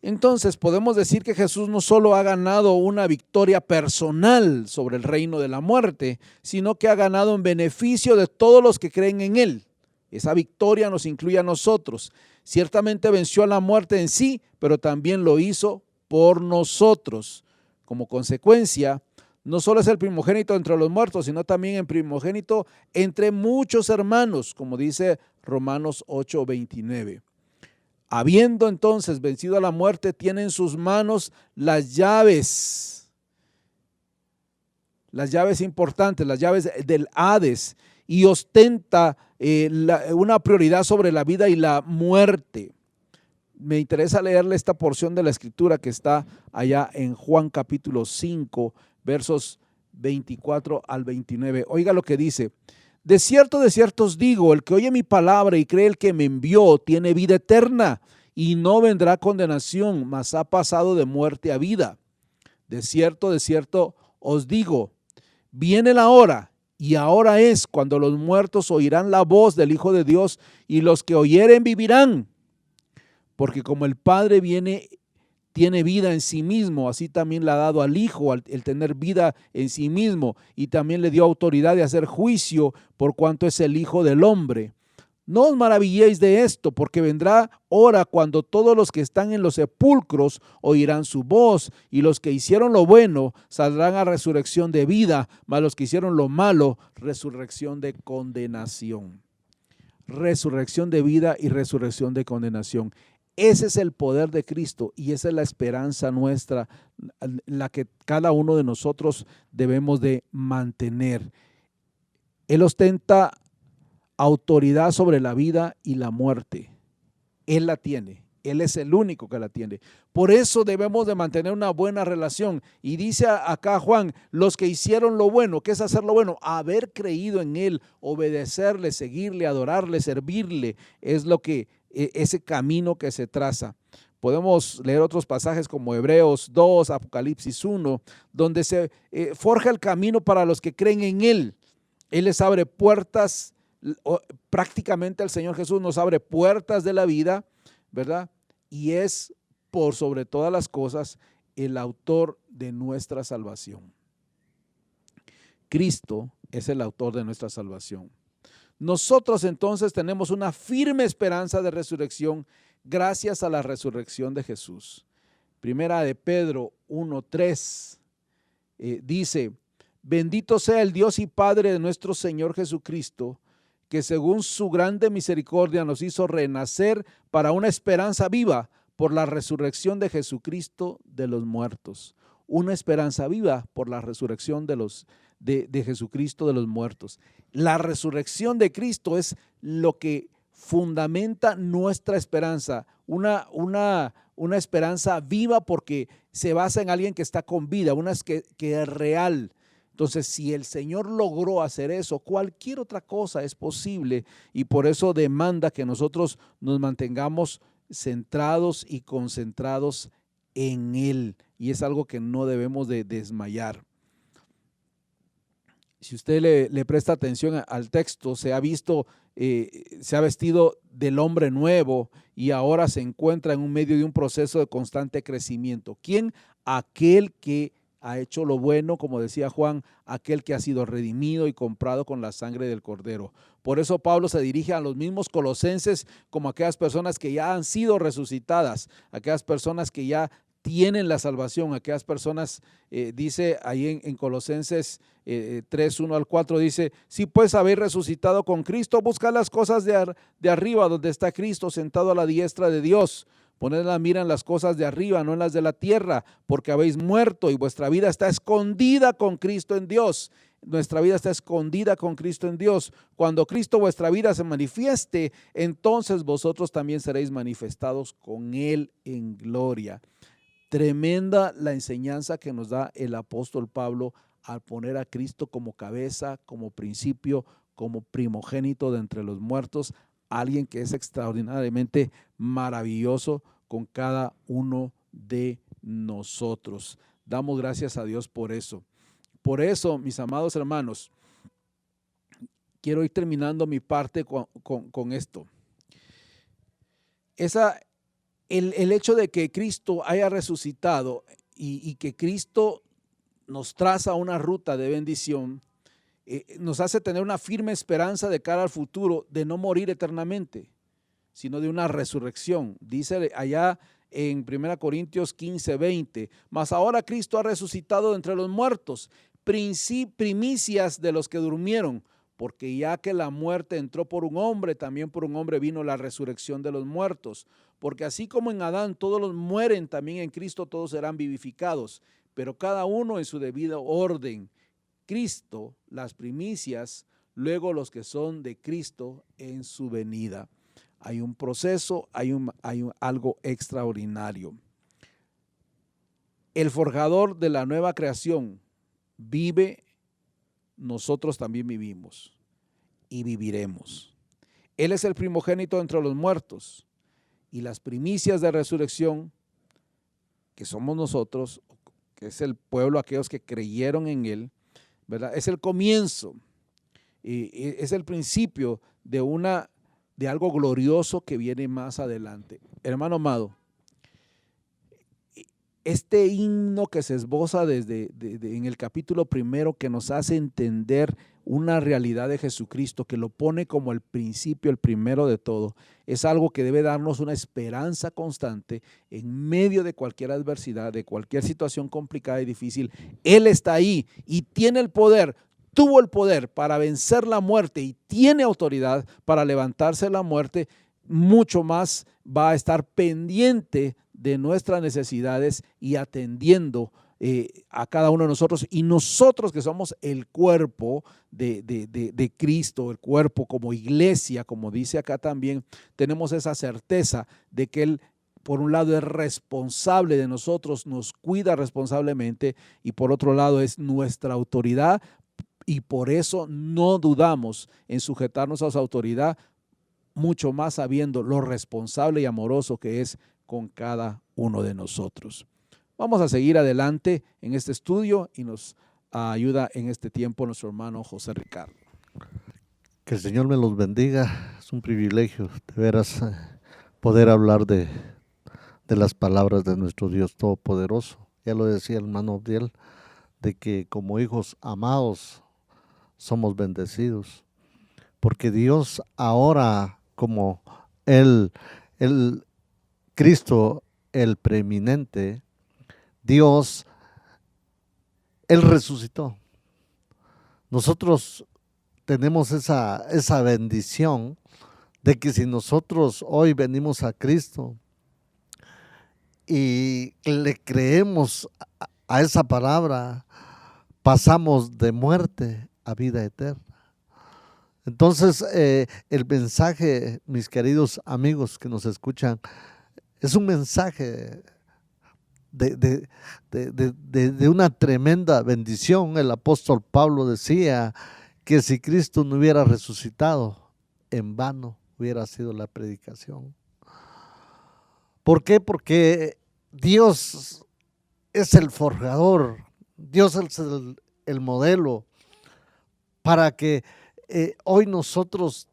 Entonces podemos decir que Jesús no solo ha ganado una victoria personal sobre el reino de la muerte, sino que ha ganado en beneficio de todos los que creen en Él. Esa victoria nos incluye a nosotros. Ciertamente venció a la muerte en sí, pero también lo hizo por nosotros. Como consecuencia, no solo es el primogénito entre los muertos, sino también el primogénito entre muchos hermanos, como dice Romanos 8:29. Habiendo entonces vencido a la muerte, tiene en sus manos las llaves importantes, las llaves del Hades, y ostenta una prioridad sobre la vida y la muerte. Me interesa leerle esta porción de la Escritura que está allá en Juan capítulo 5, versos 24 al 29. Oiga lo que dice. De cierto os digo, el que oye mi palabra y cree el que me envió tiene vida eterna y no vendrá condenación, mas ha pasado de muerte a vida. De cierto os digo, viene la hora, y ahora es, cuando los muertos oirán la voz del Hijo de Dios, y los que oyeren vivirán. Porque como el Padre tiene vida en sí mismo, así también le ha dado al Hijo el tener vida en sí mismo, y también le dio autoridad de hacer juicio por cuanto es el Hijo del Hombre. No os maravilléis de esto, porque vendrá hora cuando todos los que están en los sepulcros oirán su voz, y los que hicieron lo bueno saldrán a resurrección de vida, mas los que hicieron lo malo, resurrección de condenación. Resurrección de vida y resurrección de condenación. Ese es el poder de Cristo y esa es la esperanza nuestra, la que cada uno de nosotros debemos de mantener. Él ostenta autoridad sobre la vida y la muerte. Él la tiene. Él es el único que la tiene. Por eso debemos de mantener una buena relación. Y dice acá Juan, los que hicieron lo bueno, ¿qué es hacer lo bueno? Haber creído en Él, obedecerle, seguirle, adorarle, servirle, es lo que ese camino que se traza. Podemos leer otros pasajes como Hebreos 2, Apocalipsis 1, donde se forja el camino para los que creen en Él. Él les abre puertas, prácticamente el Señor Jesús nos abre puertas de la vida, ¿verdad? Y es por sobre todas las cosas el autor de nuestra salvación. Cristo es el autor de nuestra salvación. Nosotros entonces tenemos una firme esperanza de resurrección gracias a la resurrección de Jesús. Primera de Pedro 1:3 dice, bendito sea el Dios y Padre de nuestro Señor Jesucristo, que según su grande misericordia nos hizo renacer para una esperanza viva por la resurrección de Jesucristo de los muertos. Una esperanza viva por la resurrección de Jesucristo de los muertos. La resurrección de Cristo es lo que fundamenta nuestra esperanza, una esperanza viva porque se basa en alguien que está con vida, una que es real. Entonces, si el Señor logró hacer eso, cualquier otra cosa es posible y por eso demanda que nosotros nos mantengamos centrados y concentrados en Él. Y es algo que no debemos de desmayar. Si usted le presta atención al texto, se ha vestido del hombre nuevo y ahora se encuentra en medio de un proceso de constante crecimiento. ¿Quién? Aquel que ha hecho lo bueno, como decía Juan, aquel que ha sido redimido y comprado con la sangre del Cordero. Por eso Pablo se dirige a los mismos colosenses como aquellas personas que ya han sido resucitadas, aquellas personas que ya tienen la salvación, aquellas personas, dice ahí en Colosenses 3, 1 al 4, dice, si pues habéis resucitado con Cristo, buscad las cosas de arriba, donde está Cristo sentado a la diestra de Dios. Poned la mira en las cosas de arriba, no en las de la tierra, porque habéis muerto y vuestra vida está escondida con Cristo en Dios. Nuestra vida está escondida con Cristo en Dios. Cuando Cristo vuestra vida se manifieste, entonces vosotros también seréis manifestados con Él en gloria. Tremenda la enseñanza que nos da el apóstol Pablo al poner a Cristo como cabeza, como principio, como primogénito de entre los muertos, alguien que es extraordinariamente maravilloso con cada uno de nosotros. Damos gracias a Dios por eso. Por eso, mis amados hermanos, quiero ir terminando mi parte con esto. El hecho de que Cristo haya resucitado y que Cristo nos traza una ruta de bendición, nos hace tener una firme esperanza de cara al futuro de no morir eternamente, sino de una resurrección. Dice allá en 1 Corintios 15:20, mas ahora Cristo ha resucitado de entre los muertos, primicias de los que durmieron, porque ya que la muerte entró por un hombre, también por un hombre vino la resurrección de los muertos. Porque así como en Adán todos los mueren, también en Cristo todos serán vivificados, pero cada uno en su debido orden. Cristo, las primicias, luego los que son de Cristo en su venida. Hay un proceso, hay algo extraordinario. El forjador de la nueva creación vive, nosotros también vivimos y viviremos. Él es el primogénito entre los muertos y las primicias de resurrección, que somos nosotros, que es el pueblo, aquellos que creyeron en Él, ¿verdad? Es el comienzo y es el principio de algo glorioso que viene más adelante. Hermano amado, este himno que se esboza en el capítulo primero, que nos hace entender una realidad de Jesucristo, que lo pone como el principio, el primero de todo, es algo que debe darnos una esperanza constante en medio de cualquier adversidad, de cualquier situación complicada y difícil. Él está ahí y tiene el poder, tuvo el poder para vencer la muerte y tiene autoridad para levantarse de la muerte. Mucho más va a estar pendiente de nuestras necesidades y atendiendo a cada uno de nosotros, y nosotros que somos el cuerpo de Cristo, el cuerpo como iglesia, como dice acá también, tenemos esa certeza de que Él, por un lado, es responsable de nosotros, nos cuida responsablemente, y por otro lado es nuestra autoridad, y por eso no dudamos en sujetarnos a su autoridad, mucho más sabiendo lo responsable y amoroso que es con cada uno de nosotros. Vamos a seguir adelante en este estudio y nos ayuda en este tiempo nuestro hermano José Ricardo. Que el Señor me los bendiga. Es un privilegio de veras poder hablar de las palabras de nuestro Dios Todopoderoso. Ya lo decía el hermano Abdiel, de que como hijos amados somos bendecidos, porque Dios ahora, como el Cristo, el preeminente, Dios, Él resucitó. Nosotros tenemos esa bendición de que si nosotros hoy venimos a Cristo y le creemos a esa palabra, pasamos de muerte a vida eterna. Entonces, el mensaje, mis queridos amigos que nos escuchan, es un mensaje de una tremenda bendición. El apóstol Pablo decía que si Cristo no hubiera resucitado, en vano hubiera sido la predicación. ¿Por qué? Porque Dios es el forjador, Dios es el modelo para que hoy nosotros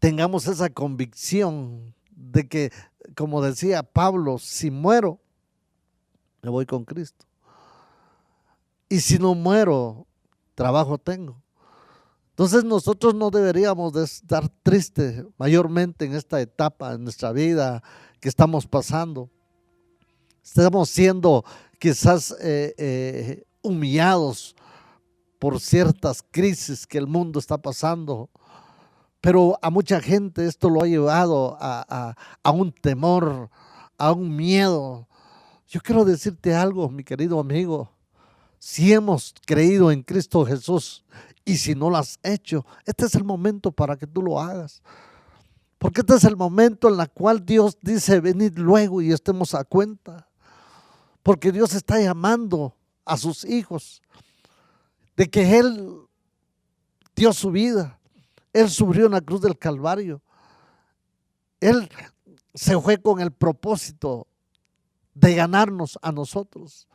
tengamos esa convicción de que, como decía Pablo, si muero, me voy con Cristo. Y si no muero, trabajo tengo. Entonces nosotros no deberíamos de estar tristes mayormente en esta etapa de nuestra vida que estamos pasando. Estamos siendo quizás humillados por ciertas crisis que el mundo está pasando, pero a mucha gente esto lo ha llevado a un temor, a un miedo. Yo quiero decirte algo, mi querido amigo, si hemos creído en Cristo Jesús y si no lo has hecho, este es el momento para que tú lo hagas, porque este es el momento en el cual Dios dice, venid luego y estemos a cuenta, porque Dios está llamando a sus hijos, de que Él dio su vida, Él sufrió en la cruz del Calvario, Él se fue con el propósito de ganarnos a nosotros,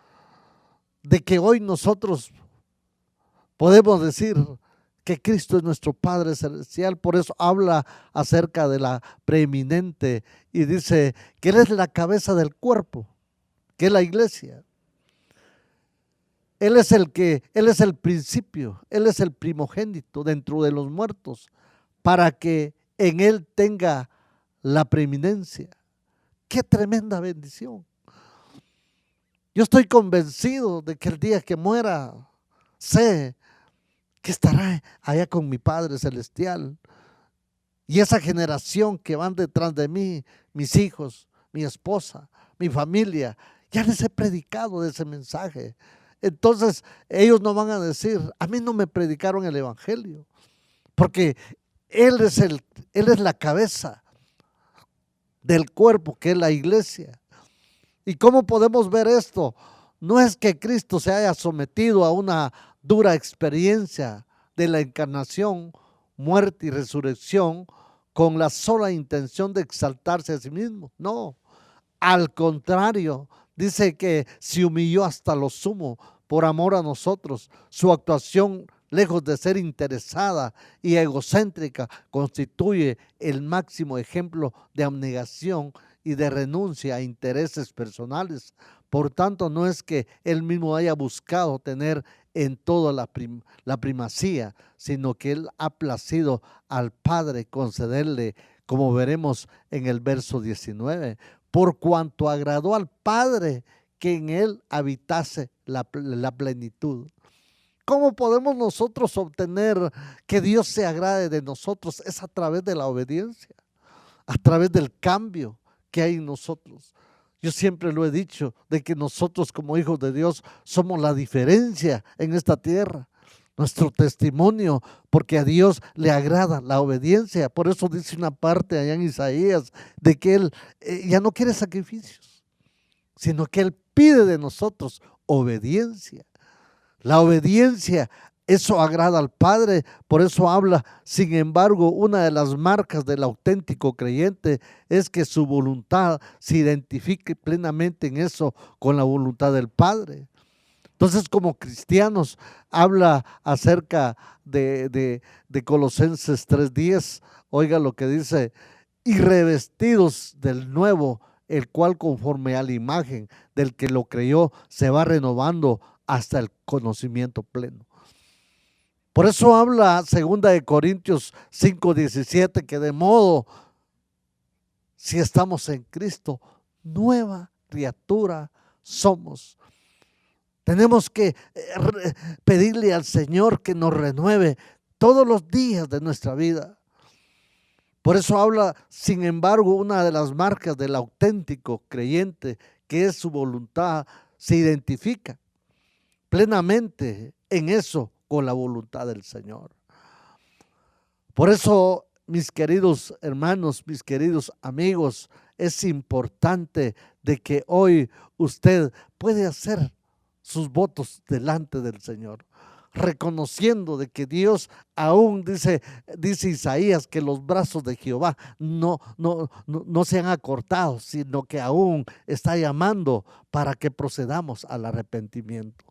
de que hoy nosotros podemos decir que Cristo es nuestro Padre Celestial. Por eso habla acerca de la preeminente y dice que Él es la cabeza del cuerpo, que es la iglesia. Él es el principio, Él es el primogénito dentro de los muertos, para que en Él tenga la preeminencia. ¡Qué tremenda bendición! Yo estoy convencido de que el día que muera, sé que estará allá con mi Padre Celestial. Y esa generación que van detrás de mí, mis hijos, mi esposa, mi familia, ya les he predicado de ese mensaje. Entonces ellos no van a decir, a mí no me predicaron el evangelio, porque Él es la cabeza del cuerpo, que es la iglesia. ¿Y cómo podemos ver esto? No es que Cristo se haya sometido a una dura experiencia de la encarnación, muerte y resurrección con la sola intención de exaltarse a sí mismo. No, al contrario, dice que se humilló hasta lo sumo por amor a nosotros. Su actuación, lejos de ser interesada y egocéntrica, constituye el máximo ejemplo de abnegación y de renuncia a intereses personales. Por tanto, no es que él mismo haya buscado tener en todo la primacía, sino que él ha placido al Padre concederle, como veremos en el verso 19, por cuanto agradó al Padre que en él habitase la plenitud. ¿Cómo podemos nosotros obtener que Dios se agrade de nosotros? Es a través de la obediencia, a través del cambio que hay en nosotros. Yo siempre lo he dicho, de que nosotros como hijos de Dios somos la diferencia en esta tierra. Nuestro testimonio, porque a Dios le agrada la obediencia. Por eso dice una parte allá en Isaías, de que Él ya no quiere sacrificios, sino que Él pide de nosotros obediencia. La obediencia, eso agrada al Padre. Por eso habla, sin embargo, una de las marcas del auténtico creyente es que su voluntad se identifique plenamente en eso, con la voluntad del Padre. Entonces, como cristianos, habla acerca de Colosenses 3:10. Oiga lo que dice: y revestidos del nuevo, el cual conforme a la imagen del que lo creyó, se va renovando hasta el conocimiento pleno. Por eso habla 2 Corintios 5:17, que de modo, si estamos en Cristo, nueva criatura somos. Tenemos que pedirle al Señor que nos renueve todos los días de nuestra vida. Por eso habla, sin embargo, una de las marcas del auténtico creyente, que es su voluntad, se identifica plenamente en eso, con la voluntad del Señor. Por eso, mis queridos hermanos, mis queridos amigos, es importante de que hoy usted puede hacer sus votos delante del Señor, reconociendo de que Dios aún dice Isaías, que los brazos de Jehová no se han acortado, sino que aún está llamando para que procedamos al arrepentimiento.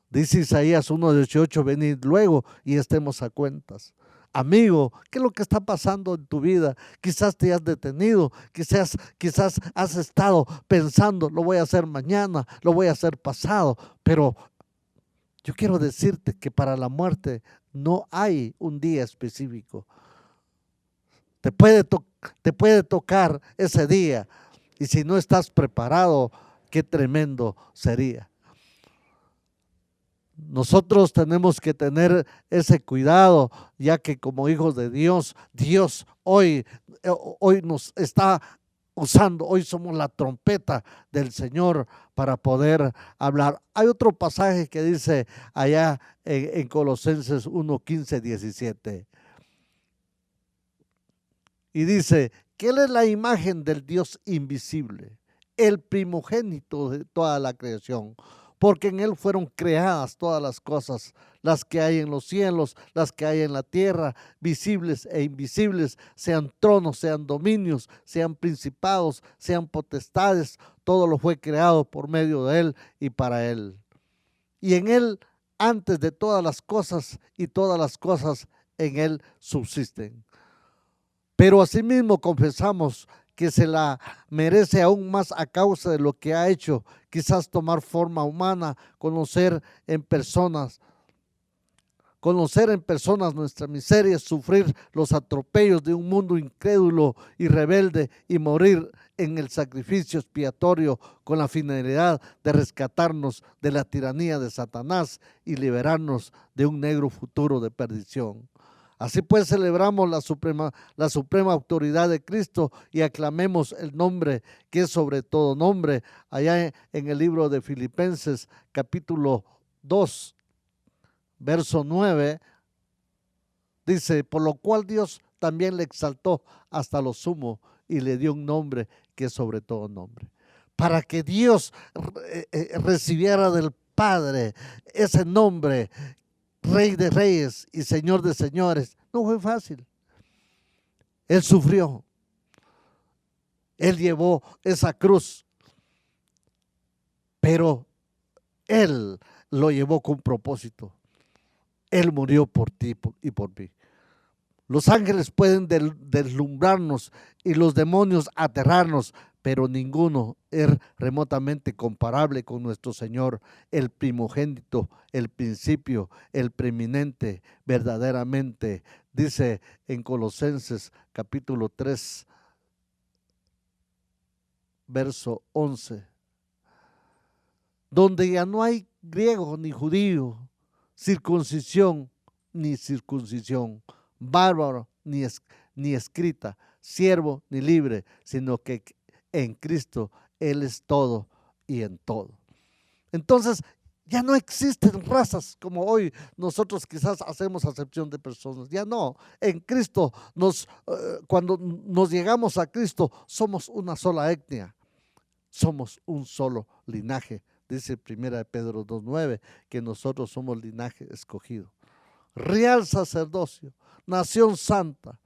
Dice Isaías 1:18, venid luego y estemos a cuentas. Amigo, ¿qué es lo que está pasando en tu vida? Quizás te has detenido, quizás has estado pensando, lo voy a hacer mañana, lo voy a hacer pasado, pero yo quiero decirte que para la muerte no hay un día específico. Te puede tocar ese día, y si no estás preparado, qué tremendo sería. Nosotros tenemos que tener ese cuidado, ya que como hijos de Dios, Dios hoy nos está usando, hoy somos la trompeta del Señor para poder hablar. Hay otro pasaje que dice allá en Colosenses 1:15-17, y dice que Él es la imagen del Dios invisible, el primogénito de toda la creación, porque en Él fueron creadas todas las cosas, las que hay en los cielos, las que hay en la tierra, visibles e invisibles, sean tronos, sean dominios, sean principados, sean potestades, todo lo fue creado por medio de Él y para Él. Y en Él, antes de todas las cosas, y todas las cosas en Él subsisten. Pero asimismo confesamos que se la merece aún más a causa de lo que ha hecho, quizás tomar forma humana, conocer en personas nuestras miserias, sufrir los atropellos de un mundo incrédulo y rebelde y morir en el sacrificio expiatorio con la finalidad de rescatarnos de la tiranía de Satanás y liberarnos de un negro futuro de perdición. Así pues celebramos la suprema autoridad de Cristo y aclamemos el nombre que es sobre todo nombre. Allá en el libro de Filipenses capítulo 2, verso 9, dice: por lo cual Dios también le exaltó hasta lo sumo y le dio un nombre que es sobre todo nombre. Para que Dios recibiera del Padre ese nombre, Rey de reyes y Señor de señores, no fue fácil. Él sufrió. Él llevó esa cruz. pero Él lo llevó con propósito. Él murió por ti y por mí. Los ángeles pueden deslumbrarnos y los demonios aterrarnos, pero ninguno es remotamente comparable con nuestro Señor, el primogénito, el principio, el preeminente, verdaderamente. Dice en Colosenses capítulo 3, verso 11, donde ya no hay griego ni judío, circuncisión ni circuncisión, bárbaro ni escrita, siervo ni libre, sino que en Cristo Él es todo y en todo. Entonces, ya no existen razas como hoy nosotros quizás hacemos acepción de personas. Ya no, en Cristo, cuando nos llegamos a Cristo, somos una sola etnia, somos un solo linaje. Dice 1 Pedro 2:9 que nosotros somos linaje escogido, real sacerdocio, nación santa,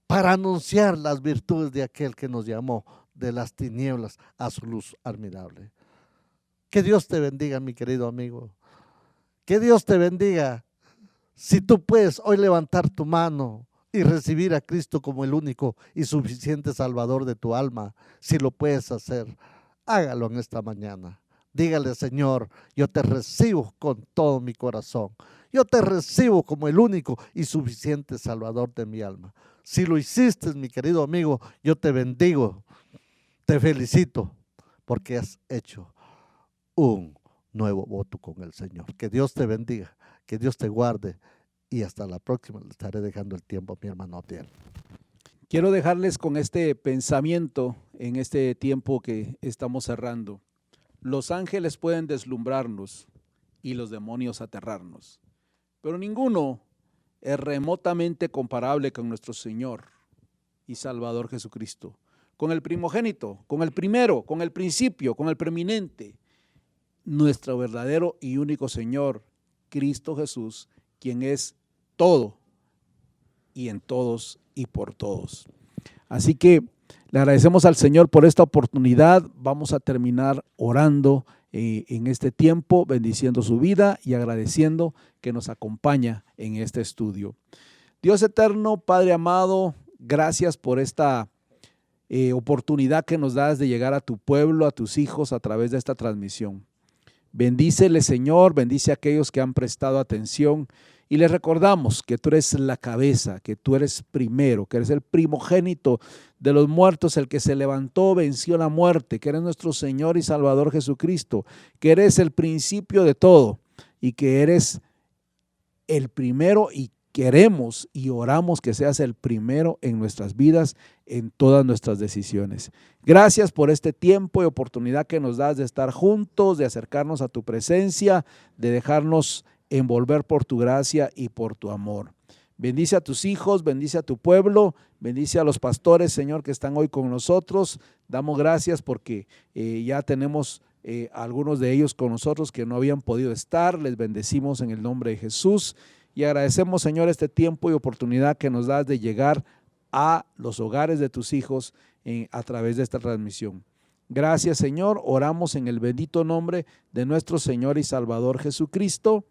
para anunciar las virtudes de aquel que nos llamó de las tinieblas a su luz admirable. Que Dios te bendiga, mi querido amigo. Que Dios te bendiga. Si tú puedes hoy levantar tu mano y recibir a Cristo como el único y suficiente Salvador de tu alma, si lo puedes hacer, hágalo en esta mañana. Dígale: Señor, yo te recibo con todo mi corazón. Yo te recibo como el único y suficiente Salvador de mi alma. Si lo hiciste, mi querido amigo, yo te bendigo, te felicito, porque has hecho un nuevo voto con el Señor. Que Dios te bendiga, que Dios te guarde, y hasta la próxima. Le estaré dejando el tiempo a mi hermano Otiel. Quiero dejarles con este pensamiento en este tiempo que estamos cerrando. Los ángeles pueden deslumbrarnos y los demonios aterrarnos, pero ninguno es remotamente comparable con nuestro Señor y Salvador Jesucristo, con el primogénito, con el primero, con el principio, con el preeminente, nuestro verdadero y único Señor, Cristo Jesús, quien es todo y en todos y por todos. Así que le agradecemos al Señor por esta oportunidad. Vamos a terminar orando en este tiempo, bendiciendo su vida y agradeciendo que nos acompaña en este estudio. Dios eterno, Padre amado, gracias por esta oportunidad que nos das de llegar a tu pueblo, a tus hijos a través de esta transmisión. Bendícele, Señor, bendice a aquellos que han prestado atención y les recordamos que tú eres la cabeza, que tú eres primero, que eres el primogénito de los muertos, el que se levantó, venció la muerte, que eres nuestro Señor y Salvador Jesucristo, que eres el principio de todo y que eres el primero, y queremos y oramos que seas el primero en nuestras vidas, en todas nuestras decisiones. Gracias por este tiempo y oportunidad que nos das de estar juntos, de acercarnos a tu presencia, de dejarnos envolver por tu gracia y por tu amor. Bendice a tus hijos, bendice a tu pueblo, bendice a los pastores, Señor, que están hoy con nosotros. Damos gracias porque ya tenemos algunos de ellos con nosotros que no habían podido estar. Les bendecimos en el nombre de Jesús y agradecemos, Señor, este tiempo y oportunidad que nos das de llegar a los hogares de tus hijos a través de esta transmisión. Gracias, Señor. Oramos en el bendito nombre de nuestro Señor y Salvador Jesucristo.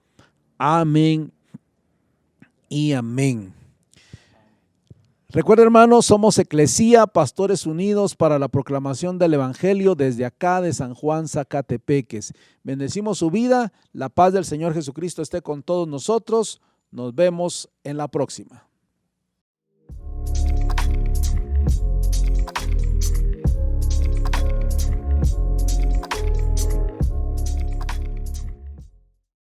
Amén y amén. Recuerda, hermanos, somos Eclesía, Pastores Unidos para la proclamación del Evangelio desde acá de San Juan, Zacatepeques. Bendecimos su vida, la paz del Señor Jesucristo esté con todos nosotros. Nos vemos en la próxima.